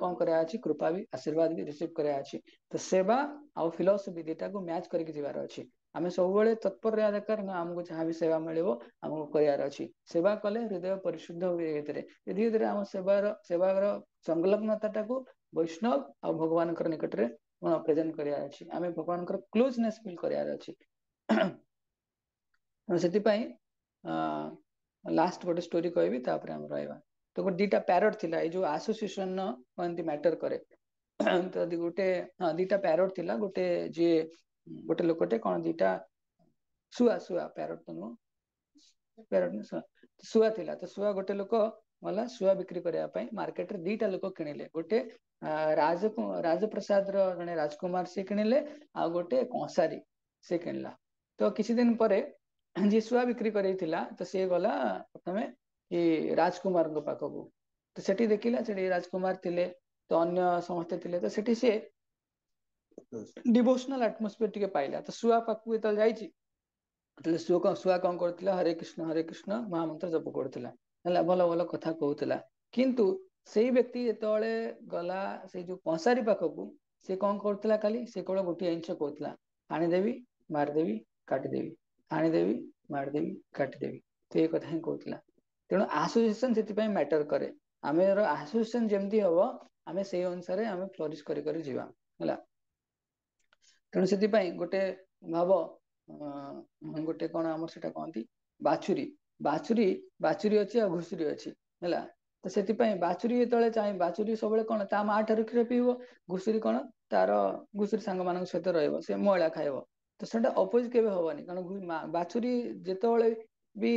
कौन कराया अच्छी कृपा भी आशीर्वाद भी रिसीव कराया अच्छी तो सेवा आ फिलोसफी दीटा को मैच करके जीवार अच्छी आम सब तत्पर रहा दरकार आमको जहाँ भी सेवा मिले आमको करार अच्छी सेवा कले हृदय परिशुद्ध हुए धीरे धीरे आम सेवार संलग्नता को वैष्णव आ भगवान निकट में प्रेजेंट करार अच्छी आम भगवान क्लोजनेस फील करार अच्छी से लास्ट गोटे स्टोरी कहबी तापर हम रहबा तो गोटे दीटा पैरट थिला ए जो एसोसिएशन कोनती मैटर करे तो गोटे दीटा पैरट थिला गोटे जे गोटे लोकटे कोन दीटा सुआ सुआ पैरट तो पैरट सुआ थिला तो सुआ गोटे लोक वाला सुआ बिक्री करया पई मार्केट रे दीटा लोक किनिले गोटे राजप्रसाद रो जने राजकुमार से किनिले आ गोटे कंसारी से किनला तो किछि दिन परे जी सुआ बिक्री करैथिला तो से गला प्रथमे कि राजकुमार पाखक तो सेठी देखिला से राजकुमार थिले तो अन्य समस्त थिले तो सेठी से डिवोशनल एटमॉस्फेयर टिके पाइला तो सुआ पाखु एतल जाईची तो सुआ कौन करथिला हरे कृष्ण महामंत्र जप करथिला हला भलो भलो कथा कहउथिला किंतु सेई व्यक्ति जेतले गला से जो कंसारी पाखक से कौन करथिला खाली से कोळ गोटी इंच कहउथिला आनी देवी मार देवी काटी देवी आनी देवी मार देवी काटी देवी तो ये कथा ही कहउथिला तेणु एसोसिएशन से मैटर करे आम एसोसिएशन जमती हम आम से अनुसार आम फ्लोरिश कर जीवा है तेणु से गोटे भाव गोटे कौन आम से कहती बाछुरी बाछुरी बाछुरी अच्छी आ घुषुरी अच्छी है ତ ସେଥିପାଇଁ ବାଛୁରୀ ଯେତେବେଳେ ଚାହିଁ ବାଛୁରୀ ସବୁବେଳେ କଣ ତା ମା ଠାରୁ କ୍ଷୀର ପିଇବ, ଘୁଷୁରୀ କଣ ତାର ଘୁଷୁରୀ ସାଙ୍ଗମାନଙ୍କ ସହିତ ରହିବ, ସେ ମଇଳା ଖାଇବ। ତ ସେଟା ଅପୋଜିଟ୍ କେବେ ହବନି, କାରଣ ବାଛୁରୀ ଯେତେବେଳେ ବି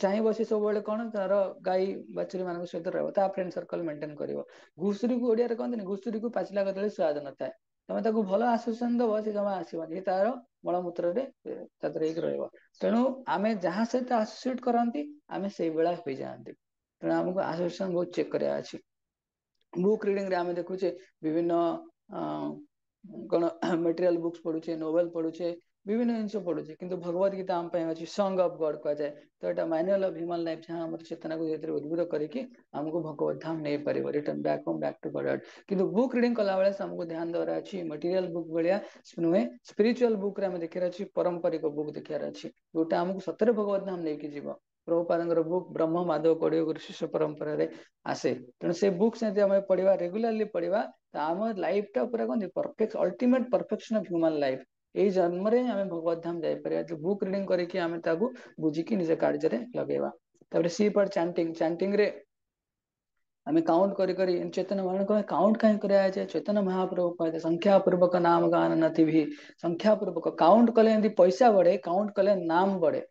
ଚାହିଁବ ସେ ସବୁବେଳେ କଣ ତାର ଗାଈ ବାଛୁରୀ ମାନଙ୍କ ସହିତ ରହିବ, ତା ଫ୍ରେଣ୍ଡ ସର୍କଲ ମେଣ୍ଟେନ କରିବ। ଘୁଷୁରୀକୁ ଓଡିଆରେ କହନ୍ତିନି ଘୁଷୁରୀକୁ ପାଚିଲା କଦଳୀ ସ୍ୱାଦ ନଥାଏ। ତମେ ତାକୁ ଭଲ ଆସୋସିଏସନ ଦବ ସେ ଜମା ଆସିବନି, ସେ ତାର ମଳମୂତ୍ରରେ ତା ଦେହରେ ହେଇକି ରହିବ। ତେଣୁ ଆମେ ଯାହା ସହିତ ଆସୋସିଏଟ କରନ୍ତି ଆମେ ସେଇଭଳିଆ ହୋଇଯାଆନ୍ତି। ତେଣୁ ଆମକୁ ଆସୋସିଏସନ ବହୁତ ଚେକ୍ କରିବା ଅଛି। ବୁକ୍ ରିଡିଂ ରେ ଆମେ ଦେଖୁଛେ ବିଭିନ୍ନ କଣ ମେଟେରିଆଲ ବୁକ୍ସ ପଢୁଛେ, ନୋଭେଲ ପଢୁଛେ, ବିଭିନ୍ନ ଜିନିଷ ପଢୁଛେ, କିନ୍ତୁ ଭଗବତ ଗୀତା ଆମ ପାଇଁ ଅଛି ସଙ୍ଗ ଅଫ ଗଡ କୁହାଯାଏ। ତ ଏଟା ମ୍ୟାନୁଆଲ ଅଫ ହ୍ୟୁମାନ ଲାଇଫ, ଯାହା ଆମର ଚେତନାକୁ ଏଥିରେ ଉଦ୍ବୁଦ୍ଧ କରିକି ଆମକୁ ଭଗବତ ଧାମ ନେଇପାରିବ, ରିଟର୍ନ ବ୍ୟାକ୍ ହୋମ ବ୍ୟାକ୍ ଟୁ ଗଡ। କିନ୍ତୁ ବୁକ୍ ରିଡିଂ କଲାବେଳେ ଆମକୁ ଧ୍ୟାନ ଦେବାର ଅଛି ମେଟେରିଆଲ ବୁକ୍ ଭଳିଆ ନୁହେଁ, ସ୍ପିରିଚୁଆଲ ବୁକ୍ ରେ ଆମେ ଦେଖିବାର ଅଛି, ପାରମ୍ପରିକ ବୁକ୍ ଦେଖିବାର ଅଛି, ଯୋଉଟା ଆମକୁ ସତରେ ଭଗବତ ଧାମ ନେଇକି ଯିବ। ପ୍ରଭୁପାଦଙ୍କର ବୁକ୍ ବ୍ରହ୍ମ ମାଧବ କଡିବ ଗୁରୁ ଶିଷ୍ୟ ପରମ୍ପରାରେ ଆସେ। ତେଣୁ ସେ ବୁକ୍ ଯଦି ଆମେ ପଢିବା, ରେଗୁଲାରଲି ପଢିବା, ତ ଆମ ଲାଇଫ ଟା ପୁରା କହନ୍ତି perfect ultimate perfection of Humane life. ଏଇ ଜନ୍ମରେ ଆମେ ଭଗବତ ଧାମ ଯାଇପାରିବା, ବୁକ୍ ରିଡିଂ କରିକି ଆମେ ତାକୁ ବୁଝିକି ନିଜ କାର୍ଯ୍ୟରେ ଲଗେଇବା। ତାପରେ ସି ପାର୍ଟ ଚାଣ୍ଟିଂ ରେ ଆମେ କାଉଣ୍ଟ କରି କରି ଚେତନ ମାନଙ୍କୁ କାଉଣ୍ଟ କାହିଁ କରାଯାଇଛି, ଚେତନ ମହାପ୍ରଭୁ କହିଲେ ସଂଖ୍ୟା ପୂର୍ବକ ନାମ ଗାନ ନଥିବି। ସଂଖ୍ୟା ପୂର୍ବକ କାଉଣ୍ଟ କଲେ ଏମିତି ପଇସା ବଢେ, କାଉଣ୍ଟ କଲେ ନାମ ବଢେ।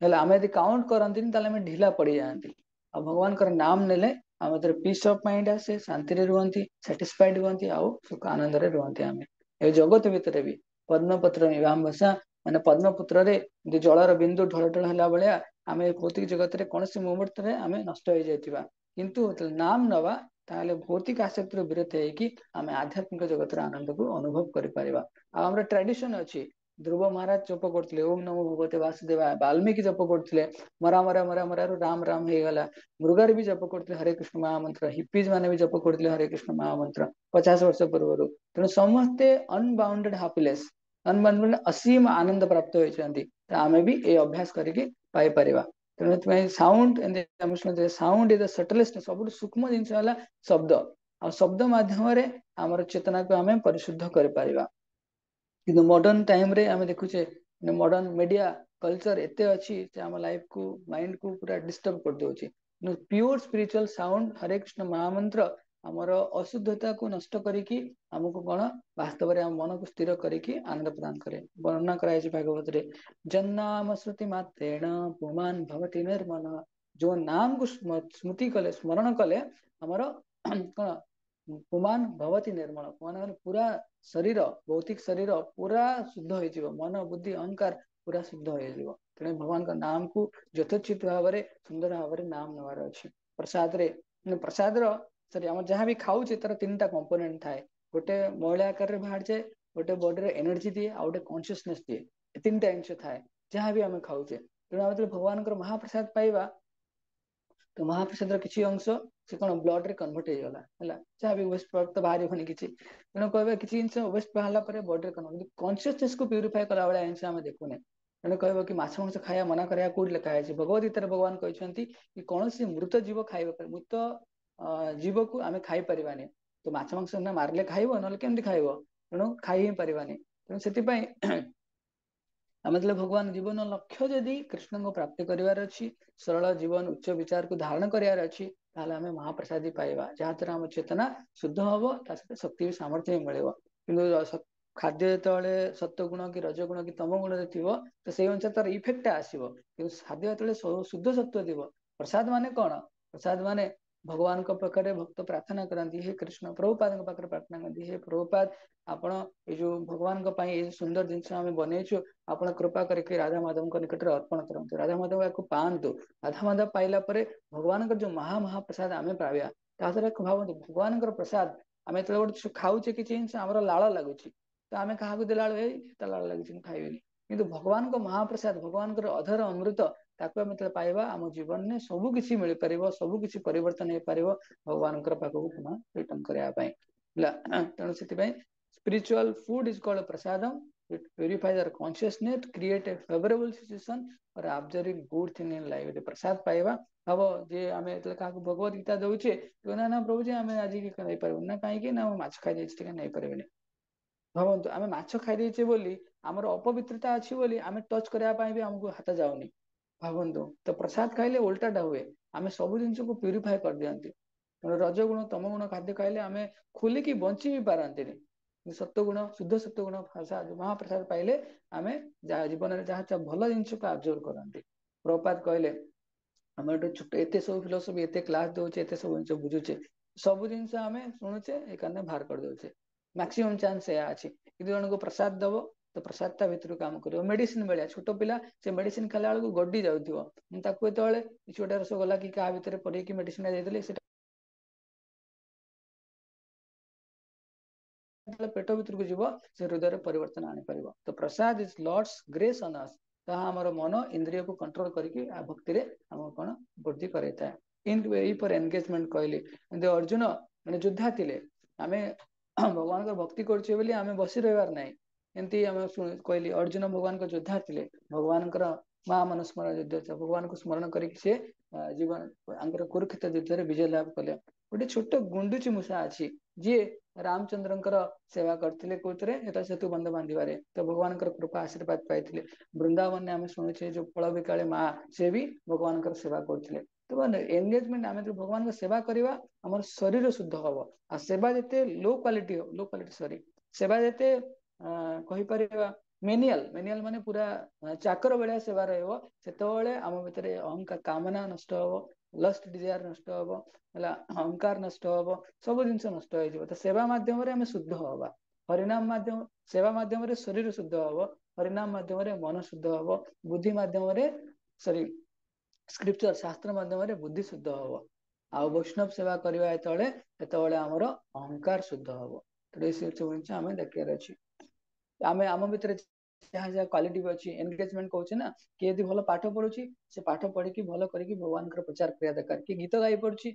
ହେଲେ ଆମେ ଯଦି କାଉଣ୍ଟ କରନ୍ତିନି ତାହେଲେ ଆମେ ଢିଲା ପଡିଯାଆନ୍ତି। ଆଉ ଭଗବାନଙ୍କର ନାମ ନେଲେ ଆମ ଭିତରେ ପିସ୍ ଅଫ ମାଇଣ୍ଡ ଆସେ, ଶାନ୍ତିରେ ରୁହନ୍ତି, ସାଟିସ୍ଫାଇଡ ହୁଅନ୍ତି, ଆଉ ସୁଖ ଆନନ୍ଦରେ ରୁହନ୍ତି। ଆମେ ଏ ଜଗତ ଭିତରେ ବି ପଦ୍ମପତ୍ର ନିବାମ୍ବସା, ମାନେ ପଦ୍ମପତ୍ରରେ ଜଳର ବିନ୍ଦୁ ଢଳ ଢଳ ହେଲା ଭଳିଆ ଆମେ ଭୌତିକ ଜଗତରେ କୌଣସି ମୁହୂର୍ତ୍ତରେ ଆମେ ନଷ୍ଟ ହେଇଯାଇଥିବା, କିନ୍ତୁ ନାମ ନବା ତାହେଲେ ଭୌତିକ ଆସକ୍ତିରୁ ବିରତ ହେଇକି ଆମେ ଆଧ୍ୟାତ୍ମିକ ଜଗତର ଆନନ୍ଦକୁ ଅନୁଭବ କରିପାରିବା। ଆଉ ଆମର ଟ୍ରାଡିସନ ଅଛି, ଧ୍ରୁବ ମହାରାଜ ଜପ କରୁଥିଲେ ଓಂ ନମୋ ଭଗବତେ ବାସୁଦେବାୟ, ବାଲ୍ମୀକି ଜପ କରୁଥିଲେ ମରା ମରା ମରା ମରାରୁ ରାମ ରାମ ହେଇଗଲା, ମୃଗାରୀ ବି ଜପ କରୁଥିଲେ ହରେ କୃଷ୍ଣ ମହାମନ୍ତ୍ର, ହିପିଜ ମାନେ ବି ଜପ କରୁଥିଲେ ହରେ କୃଷ୍ଣ ମହାମନ୍ତ୍ର 50 ବର୍ଷ ପୂର୍ବରୁ। ତେଣୁ ସମସ୍ତେ ଅନବାଉଣ୍ଡେଡ ହାପିନେସ, ଅନବାଉଣ୍ଡେଡ ଅସୀମ ଆନନ୍ଦ ପ୍ରାପ୍ତ ହୋଇଛନ୍ତି। ତ ଆମେ ବି ଏଇ ଅଭ୍ୟାସ କରିକି ପାଇପାରିବା। ତେଣୁ ଏଥିପାଇଁ ସାଉଣ୍ଡ ସାଉଣ୍ଡ ଇଜ ଦ ସଟଲେଷ୍ଟ, ସବୁଠୁ ସୂକ୍ଷ୍ମ ଜିନିଷ ହେଲା ଶବ୍ଦ। ଆଉ ଶବ୍ଦ ମାଧ୍ୟମରେ ଆମର ଚେତନାକୁ ଆମେ ପରିଶୁଦ୍ଧ କରିପାରିବା। କିନ୍ତୁ ମଡର୍ନ ଟାଇମ ରେ ଆମେ ଦେଖୁଛେ ମଡର୍ନ ମିଡିଆ କଲଚର ଏତେ ଅଛି ଯେ ଆମ ଲାଇଫକୁ ମାଇଣ୍ଡକୁ ପୁରା ଡିଷ୍ଟର୍ବ କରିଦଉଛି। Pure spiritual sound Hare Krishna ମହାମନ୍ତ୍ର ଆମର ଅଶୁଦ୍ଧତାକୁ ନଷ୍ଟ କରିକି ଆମକୁ କଣ ବାସ୍ତବରେ ଆମ ମନକୁ ସ୍ଥିର କରିକି ଆନନ୍ଦ ପ୍ରଦାନ କରେ। ବର୍ଣ୍ଣନା କରାଯାଇଛି ଭାଗବତରେ, ଜନ୍ନାମ ସ୍ମୃତି ମାତ୍ରେଣ ପୁମାନ ଭବତି ନିର୍ମଳ। ଯୋଉ ନାମକୁ ସ୍ମୃତି କଲେ, ସ୍ମରଣ କଲେ ଆମର କଣ ପୁମାନ ଭବତି ନିର୍ମଳ, ପୁରା ଶରୀର, ଭୌତିକ ଶରୀର ପୁରା ଶୁଦ୍ଧ ହେଇଯିବ, ମନ ବୁଦ୍ଧି ଅହଙ୍କାର ପୁରା ଶୁଦ୍ଧ ହେଇଯିବ। ତେଣୁ ଭଗବାନଙ୍କ ନାମକୁ ଯଥୋଚିତ ଭାବରେ ସୁନ୍ଦର ଭାବରେ ନାମ ନେବାର ଅଛି। ପ୍ରସାଦରେ ପ୍ରସାଦର ଆମର ଯାହାବି ଖାଉଛେ ତାର 3ଟା କମ୍ପୋନେଣ୍ଟ ଥାଏ। ଗୋଟେ ମଇଳା ଆକାରରେ ବାହାରିଯାଏ, ଗୋଟେ ବଡିରେ ଏନର୍ଜି ଦିଏ, ଆଉ ଗୋଟେ କନସିୟସନେସ ଦିଏ। 3ଟା ଜିନିଷ ଥାଏ ଯାହାବି ଆମେ ଖାଉଛେ। ତେଣୁ ଆମେ ଯେତେବେଳେ ଭଗବାନଙ୍କର ମହାପ୍ରସାଦ ପାଇବା, ତ ମହାପ୍ରସାଦର କିଛି ଅଂଶ ସେ କଣ ବ୍ଲଡ ରେ କନଭର୍ଟ ହେଇଗଲା, ହେଲା, ଯାହାବି ୱେଷ୍ଟ ପ୍ରଡକ୍ଟ ତ ବାହାରିବନି କିଛି। ତେଣୁ କହିବା କିଛି ଜିନିଷ ୱେଷ୍ଟ ବାହାରିଲା ପରେ ବଡିରେ କନସିୟସନେସକୁ ପ୍ୟୁରିଫାଏ କଲା ଭଳିଆ ଜିନିଷ ଆମେ ଦେଖୁନେ। ତେଣୁ କହିବ କି ମାଛ ମାଂସ ଖାଇବା ମନା କରିବା, କୋଉଠି ଲେଖା ହେଇଛି? ଭଗବତ ଗୀତାରେ ଭଗବାନ କହିଛନ୍ତି କି କୌଣସି ମୃତ ଜୀବ ଖାଇବା ପାଇଁ, ମୃତ ଜୀବକୁ ଆମେ ଖାଇପାରିବାନି। ତ ମାଛ ମାଂସ ନା ମାରିଲେ ଖାଇବ, ନହେଲେ କେମିତି ଖାଇବ? ତେଣୁ ଖାଇ ହିଁ ପାରିବାନି। ତେଣୁ ସେଥିପାଇଁ ଆମେ ଯେତେବେଳେ ଭଗବାନ ଜୀବନ ଲକ୍ଷ୍ୟ ଯଦି କୃଷ୍ଣଙ୍କୁ ପ୍ରାପ୍ତି କରିବାର ଅଛି, ସରଳ ଜୀବନ ଉଚ୍ଚ ବିଚାରକୁ ଧାରଣ କରିବାର ଅଛି, ତାହେଲେ ଆମେ ମହାପ୍ରସାଦୀ ପାଇବା, ଯାହା ଦ୍ୱାରା ଆମ ଚେତନା ଶୁଦ୍ଧ ହବ, ତା ସହିତ ଶକ୍ତି ବି ସାମର୍ଥ୍ୟ ବି ମିଳିବ। କିନ୍ତୁ ଖାଦ୍ୟ ଯେତେବେଳେ ସତ୍ୱ ଗୁଣ କି ରଜ ଗୁଣ କି ତମ ଗୁଣରେ ଥିବ, ତ ସେଇ ଅନୁସାରେ ତାର ଇଫେକ୍ଟଟା ଆସିବ। କିନ୍ତୁ ଖାଦ୍ୟ ଯେତେବେଳେ ଶୁଦ୍ଧ ସତ୍ୱ ଥିବ, ପ୍ରସାଦ ମାନେ କଣ? ପ୍ରସାଦ ମାନେ ଭଗବାନଙ୍କ ପାଖରେ ଭକ୍ତ ପ୍ରାର୍ଥନା କରନ୍ତି, ହେ କୃଷ୍ଣ, ପ୍ରଭୁପାଦଙ୍କ ପାଖରେ ପ୍ରାର୍ଥନା କରନ୍ତି, ହେ ପ୍ରଭୁପାଦ ଆପଣ ଏଇ ଯୋଉ ଭଗବାନଙ୍କ ପାଇଁ ଏଇ ସୁନ୍ଦର ଜିନିଷ ଆମେ ବନେଇଛୁ, ଆପଣ କୃପା କରିକି ରାଧାମାଧବଙ୍କ ନିକଟରେ ଅର୍ପଣ କରନ୍ତୁ, ରାଧାମାଧବ ୟାକୁ ପାଆନ୍ତୁ। ରାଧାମାଧବ ପାଇଲା ପରେ ଭଗବାନଙ୍କର ଯୋଉ ମହାପ୍ରସାଦ ଆମେ ପାଇବା, ତା ଦ୍ୱାରା ଭାବନ୍ତୁ ଭଗବାନଙ୍କର ପ୍ରସାଦ ଆମେ ଯେତେବେଳେ ଗୋଟେ ଖାଉଛେ କିଛି ଜିନିଷ ଆମର ଲାଳ ଲାଗୁଛି, ତ ଆମେ କାହାକୁ ଦେଲା ବେଳୁ ଏଇ ତା ଲାଳ ଲାଗୁଛି ମୁଁ ଖାଇବିନି। କିନ୍ତୁ ଭଗବାନଙ୍କ ମହାପ୍ରସାଦ, ଭଗବାନଙ୍କର ଅଧର ଅମୃତ, ତାକୁ ଆମେ ଯେତେବେଳେ ପାଇବା ଆମ ଜୀବନରେ ସବୁ କିଛି ମିଳିପାରିବ, ସବୁ କିଛି ପରିବର୍ତ୍ତନ ହେଇପାରିବ ଭଗବାନଙ୍କର ପାଖକୁ ପୁନଃ ରିଟର୍ନ କରିବା ପାଇଁ ହେଲା। ତେଣୁ ସେଥିପାଇଁ spiritual food is called prasadam. It purifies our consciousness, create a favorable situation for observing good thing in life. ପ୍ରସାଦ ପାଇବା ହବ ଯେ ଆମେ ଯେତେବେଳେ କାହାକୁ ଭଗବତ ଗୀତା ଦଉଛେ, ନା ନା ପ୍ରଭୁ ଯେ ଆମେ ଆଜି ନେଇପାରିବୁନି, ନା କାହିଁକି ନା ମୁଁ ମାଛ ଖାଇ ଦେଇଛି ଟିକେ ନେଇପାରିବିନି। ଭାବନ୍ତୁ ଆମେ ମାଛ ଖାଇ ଦେଇଛେ ବୋଲି, ଆମର ଅପବିତ୍ରତା ଅଛି ବୋଲି ଆମେ ଟଚ୍ କରିବା ପାଇଁ ବି ଆମକୁ ହାତ ଯାଉନି। ଭାବନ୍ତୁ ତ ପ୍ରସାଦ ଖାଇଲେ ଓଲଟାଟା ହୁଏ, ଆମେ ସବୁ ଜିନିଷକୁ ପ୍ୟୁରିଫାଏ କରିଦିଅନ୍ତି। ରଜଗୁଣ ତମ ଗୁଣ ଖାଦ୍ୟ ଖାଇଲେ ଆମେ ଖୋଲିକି ବଞ୍ଚି ବି ପାରନ୍ତିନି। ସତ୍ୱଗୁଣ ଶୁଦ୍ଧ ସତ୍ୱଗୁଣ ମହାପ୍ରସାଦ ପାଇଲେ ଆମେ ଜୀବନରେ ଯାହା ଭଲ ଜିନିଷକୁ ଆବଜର୍ଭ କରନ୍ତି। ପ୍ରଭୁପାଦ କହିଲେ ଆମେ ଏତେ ସବୁ ଫିଲୋସଫି ଏତେ କ୍ଲାସ ଦଉଛେ, ଏତେ ସବୁ ଜିନିଷ ବୁଝୁଛେ, ସବୁ ଜିନିଷ ଆମେ ଶୁଣୁଛେ ଏ କାରଣେ ବାହାର କରିଦଉଛେ। ମାକ୍ସିମମ୍ ଚାନ୍ସ ଏୟା ଅଛି। କିନ୍ତୁ ଜଣଙ୍କୁ ପ୍ରସାଦ ଦବ ତ ପ୍ରସାଦ ତା ଭିତରୁ କାମ କରିବ। ମେଡିସିନ ଭଳିଆ ଛୋଟ ପିଲା ସେ ମେଡିସିନ ଖାଇଲା ବେଳକୁ ଗଡି ଯାଉଥିବ, ତାକୁ ଯେତେବେଳେ କିଛି ଗୋଟେ ରସଗୋଲା କି କାହା ଭିତରେ ପଡେଇକି ମେଡିସିନ ଦେଇଦେଲେ ସେଟା ପେଟ ଭିତରକୁ ଯିବ, ସେ ହୃଦୟରେ ପରିବର୍ତ୍ତନ ଆଣିପାରିବ। ତ ପ୍ରସାଦ ଇଜ ଲର୍ଡସ୍ ଗ୍ରେସ୍ ଅନ୍ ଅସ୍। ତାହା ଆମର ମନ ଇନ୍ଦ୍ରିୟକୁ କଣ୍ଟ୍ରୋଲ କରିକି ଭକ୍ତିରେ ଆମକୁ କଣ ବୃଦ୍ଧି କରାଇଥାଏ। ଏଇପରି ଏନଗେଜମେଣ୍ଟ କହିଲି। କିନ୍ତୁ ଅର୍ଜୁନ ମାନେ ଯୋଦ୍ଧା ଥିଲେ। ଆମେ ଭଗବାନଙ୍କ ଭକ୍ତି କରୁଛେ ବୋଲି ଆମେ ବସି ରହିବାର ନାହିଁ। ଏମିତି ଆମେ କହିଲି ଅର୍ଜୁନ ଭଗବାନଙ୍କ ଯୋଦ୍ଧା ଥିଲେ। ଭଗବାନଙ୍କର ମା ମନସ୍ମରଣ ଯୁଦ୍ଧ, ଭଗବାନଙ୍କୁ ସ୍ମରଣ କରିକି ସେ ଜୀବନ ତାଙ୍କର କୁରୁକ୍ଷେତ୍ର ଯୁଦ୍ଧରେ ବିଜୟ ଲାଭ କଲେ। ଗୋଟେ ଛୋଟ ଗୁଣ୍ଡୁଚି ମୂଷା ଅଛି ଯିଏ ରାମଚନ୍ଦ୍ରଙ୍କର ସେବା କରିଥିଲେ, କୋଉଥିରେ ସେତୁ ବନ୍ଧ ବାନ୍ଧିବାରେ। ତ ଭଗବାନଙ୍କର କୃପା ଆଶୀର୍ବାଦ ପାଇଥିଲେ। ବୃନ୍ଦାବନରେ ଆମେ ଶୁଣୁଛେ ଯୋଉ ଫଳ ବିକାଳି ମା, ସେ ବି ଭଗବାନଙ୍କର ସେବା କରୁଥିଲେ। ତ ଏନଗେଜମେଣ୍ଟ ଆମେ ଯଦି ଭଗବାନଙ୍କ ସେବା କରିବା ଆମର ଶରୀର ଶୁଦ୍ଧ ହବ। ଆଉ ସେବା ଯେତେ ଲୋ କ୍ୱାଲିଟି ସେବା ଯେତେ କହିପାରିବା ମେନିଆଲ ମାନେ ପୁରା ଚାକର ଭଳିଆ ସେବା ରହିବ, ସେତେବେଳେ ଆମ ଭିତରେ ଅହଂକାର କାମନା ନଷ୍ଟ ହବ, ଲଷ୍ଟ ଡିଜାୟାର ନଷ୍ଟ ହବ, ହେଲା ଅହଂକାର ନଷ୍ଟ ହବ, ସବୁ ଜିନିଷ ନଷ୍ଟ ହେଇଯିବ। ତ ସେବା ମାଧ୍ୟମରେ ଆମେ ଶୁଦ୍ଧ ହବା। ହରିନାମ ମାଧ୍ୟମ ସେବା ମାଧ୍ୟମରେ ଶରୀର ଶୁଦ୍ଧ ହବ, ହରିନାମ ମାଧ୍ୟମରେ ମନ ଶୁଦ୍ଧ ହବ, ବୁଦ୍ଧି ମାଧ୍ୟମରେ ସ୍କ୍ରିପଚର ଶାସ୍ତ୍ର ମାଧ୍ୟମରେ ବୁଦ୍ଧି ଶୁଦ୍ଧ ହବ। ଆଉ ବୈଷ୍ଣବ ସେବା କରିବା ସେତେବେଳେ ଆମର ଅହଂକାର ଶୁଦ୍ଧ ହବ। ଜିନିଷ ଆମେ ଦେଖିବାର ଅଛି। ଆମେ ଆମ ଭିତରେ ଯାହା ଯାହା କ୍ୱାଲିଟି ବି ଅଛି, ଏନଗେଜମେଣ୍ଟ କହୁଛେ ନା, କିଏ ଯଦି ଭଲ ପାଠ ପଢୁଛି ସେ ପାଠ ପଢିକି ଭଲ କରିକି ଭଗବାନଙ୍କର ପ୍ରଚାର କରିବା ଦରକାର। କିଏ ଗୀତ ଗାଇ ପଡୁଛି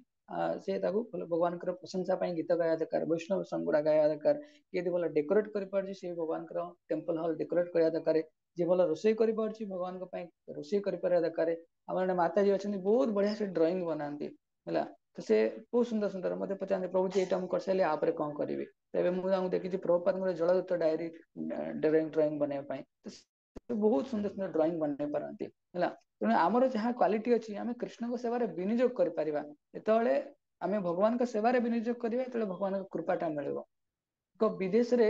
ସେ ତାକୁ ଭଗବାନଙ୍କର ପ୍ରଶଂସା ପାଇଁ ଗୀତ ଗାଇବା ଦରକାର, ବୈଷ୍ଣବ ସଙ୍ଗ ଗୁଡା ଗାଇବା ଦରକାର। କିଏ ଯଦି ଭଲ ଡେକୋରେଟ କରିପାରୁଛି ସେ ଭଗବାନଙ୍କର ଟେମ୍ପଲ ହଲ ଡେକୋରେଟ କରିବା ଦରକାର। ଯିଏ ଭଲ ରୋଷେଇ କରିପାରୁଛି ଭଗବାନଙ୍କ ପାଇଁ ରୋଷେଇ କରିପାରିବା ଦରକାର। ଆମର ଗୋଟେ ମାତାଜୀ ଅଛନ୍ତି ବହୁତ ବଢିଆ ସେ ଡ୍ରଇଂ ବନାନ୍ତି, ହେଲା। ତ ସେ ବହୁତ ସୁନ୍ଦର ସୁନ୍ଦର ମତେ ପଚାରନ୍ତି, ପ୍ରଭୁଜୀ ଏଇଟା ମୁଁ କରିସାରିଲି ଆପରେ କଣ କରିବି? ତେବେ ମୁଁ ତାଙ୍କୁ ଦେଖିଛି ପ୍ରଭୁପାଦଙ୍କର ଜଳଦୂତ ଡାଏରୀ ଡ୍ରଇଂ ବନେଇବା ପାଇଁ। ବହୁତ ସୁନ୍ଦର ସୁନ୍ଦର ଡ୍ରଇଂ ବନେଇ ପାରନ୍ତି, ହେଲା। ତେଣୁ ଆମର ଯାହା କ୍ୱାଲିଟି ଅଛି ଆମେ କୃଷ୍ଣଙ୍କ ସେବାରେ ବିନିଯୋଗ କରିପାରିବା। ଯେତେବେଳେ ଆମେ ଭଗବାନଙ୍କ ସେବାରେ ବିନିଯୋଗ କରିବା, ଯେତେବେଳେ ଭଗବାନଙ୍କ କୃପାଟା ମିଳିବ। ବିଦେଶରେ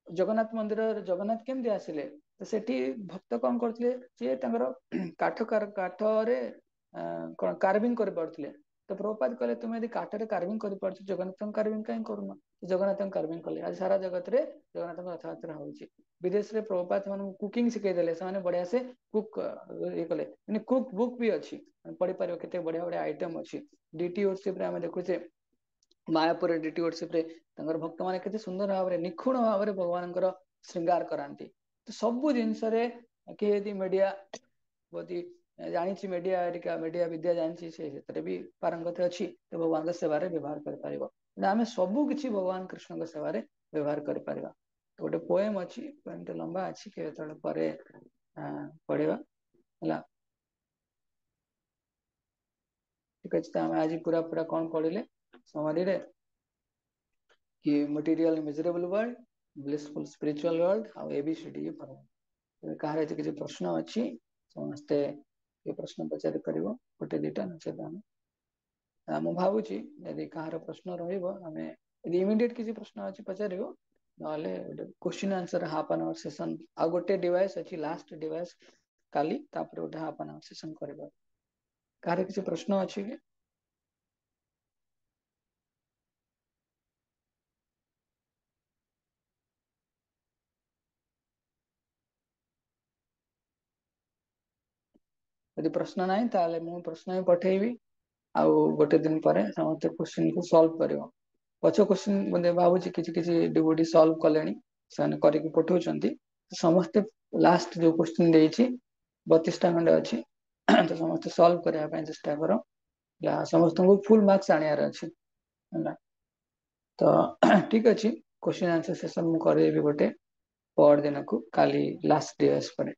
ଜଗନ୍ନାଥ ମନ୍ଦିରରେ ଜଗନ୍ନାଥ କେମିତି ଆସିଲେ? ତ ସେଠି ଭକ୍ତ କଣ କରୁଥିଲେ, ସିଏ ତାଙ୍କର କାଠରେ କଣ କାର୍ଭିଂ କରିପାରୁଥିଲେ। ତ ପ୍ରଭୁପାଦ କହିଲେ ତୁମେ ଯଦି କାଠରେ କାର୍ଭିଂ କରିପାରୁଛ, ଜଗନ୍ନାଥଙ୍କ କାର୍ଭିଂ କାହିଁ କରୁନ? ଜଗନ୍ନାଥଙ୍କ କାର୍ଭିଂ କଲେ। ଆଜି ସାରା ଜଗତରେ ଜଗନ୍ନାଥଙ୍କ ରଥଯାତ୍ରା ହଉଛି। ବିଦେଶରେ ପ୍ରଭୁପାଦ ସେମାନଙ୍କୁ କୁକିଂ ଶିଖେଇ ଦେଲେ, ସେମାନେ ବଢିଆ ସେ କୁକ୍ ଇଏ କଲେ। କୁକ୍ ବୁକ୍ ବି ଅଛି, ପଢିପାରିବ, କେତେ ବଢିଆ ବଢିଆ ଆଇଟମ ଅଛି। ଡିଟି ୱର୍ସିପ ରେ ଆମେ ଦେଖୁଛେ, ମାୟାପୁରରେ ଡିଟି ୱର୍ସିପ ରେ ତାଙ୍କର ଭକ୍ତମାନେ କେତେ ସୁନ୍ଦର ଭାବରେ ନିଖୁଣ ଭାବରେ ଭଗବାନଙ୍କର ଶୃଙ୍ଗାର କରାନ୍ତି। ତ ସବୁ ଜିନିଷରେ କିଏ ଯଦି ମିଡିଆ ଜାଣିଛି, ମିଡିଆ ବିଦ୍ୟା ଜାଣିଛି, ସେ ସେଥିରେ ବି ପାରଙ୍ଗତ ଅଛି, ତ ଭଗବାନଙ୍କ ସେବାରେ ବ୍ୟବହାର କରିପାରିବ। ଆମେ ସବୁ କିଛି ଭଗବାନ କୃଷ୍ଣଙ୍କ ସେବାରେ ବ୍ୟବହାର କରିପାରିବା। ଗୋଟେ ପୋଏମ ଅଛି, ପୋଏମଟା ଲମ୍ବା ଅଛି, କେତେବେଳେ ପରେ ପଢିବା, ହେଲା। ଠିକ ଅଛି, ତ ଆମେ ଆଜି ପୁରା କଣ ପଢିଲେ ସମରୀରେ କି ମେଟେରିଆଲ ମିଜରେବଲ ୱାର୍ଲ୍ଡ, ବ୍ଲିସଫୁଲ ସ୍ପିରିଚୁଆଲ ୱାର୍ଲ୍ଡ, ଆଉ ABCD ଫର୍ମୁଲା। କାହାର ଯଦି କିଛି ପ୍ରଶ୍ନ ଅଛି ସମସ୍ତେ ଏ ପ୍ରଶ୍ନ ପଚାରି ପାରିବ, ଗୋଟେ ଦିଟା ନଚେତ ମୁଁ ଭାବୁଛି ଯଦି କାହାର ପ୍ରଶ୍ନ ରହିବ, ଆମେ ଯଦି ଇମିଡିଏଟ କିଛି ପ୍ରଶ୍ନ ଅଛି ପଚାରିବ, ନହେଲେ ଗୋଟେ କ୍ୱେଶ୍ଚିନ୍ ଆନ୍ସର ହାଫ୍ ଆନ୍ ଆୱାର ସେସନ। ଆଉ ଗୋଟେ ଡିଭାଇସ ଅଛି, ଲାଷ୍ଟ ଡିଭାଇସ କାଲି, ତାପରେ ଗୋଟେ ହାଫ୍ ଆନ୍ ଆୱାର ସେସନ କରିବା। କାହାର କିଛି ପ୍ରଶ୍ନ ଅଛି କି? ଯଦି ପ୍ରଶ୍ନ ନାହିଁ ତାହେଲେ ମୁଁ ପ୍ରଶ୍ନ ହିଁ ପଠେଇବି, ଆଉ ଗୋଟେ ଦିନ ପରେ ସମସ୍ତେ କ୍ୱେଶ୍ଚିନ୍ କୁ ସଲ୍ଭ କରିବ। ପଛ କ୍ୱେଶ୍ଚିନ୍ ବୋଧେ ଭାବୁଛି କିଛି କିଛି ଡିଭୋଟି ସଲ୍ଭ କଲେଣି, ସେମାନେ କରିକି ପଠଉଛନ୍ତି। ସମସ୍ତେ ଲାଷ୍ଟ ଯୋଉ କ୍ୱେଶ୍ଚିନ୍ ଦେଇଛି 32ଟା ଖଣ୍ଡେ ଅଛି, ତ ସମସ୍ତେ ସଲ୍ଭ କରିବା ପାଇଁ ଚେଷ୍ଟା କର। ସମସ୍ତଙ୍କୁ ଫୁଲ ମାର୍କସ ଆଣିବାର ଅଛି, ହେଲା। ତ ଠିକ ଅଛି, କ୍ୱେଶ୍ଚିନ୍ ଆନ୍ସର ସେସନ ମୁଁ କରେଇବି ଗୋଟେ ପର ଦିନକୁ, କାଲି ଲାଷ୍ଟ ଡିଭାଇସ ପରେ।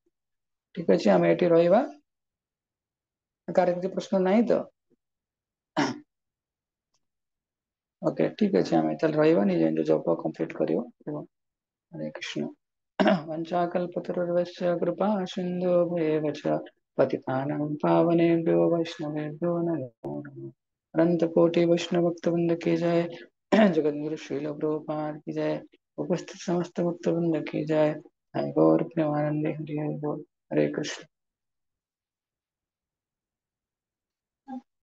ଠିକ ଅଛି, ଆମେ ଏଠି ରହିବା। କାହାର କିଛି ପ୍ରଶ୍ନ ନାହିଁ ତ? ଓକେ, ଠିକ ଅଛି, ଆମେ ତାହେଲେ ରହିବା, ନିଜ ନିଜ ଜବ କମ୍ପ୍ଲିଟ କରିବ। ହରେ କୃଷ୍ଣ। वंशाकल्पतरुर्वश्य कृपा सिन्धुभ्येव च पतितानां पावनेभ्यो वैष्णवेभ्यो नमो नमः। अनंत कोटि वैष्णव भक्त वृंद की जय। जगतगुरु श्रील प्रभुपाद की जय। उपस्थित समस्त भक्त वृंद की जय। गौर प्रेमानंदे हरि हरि बोल। हरे कृष्ण।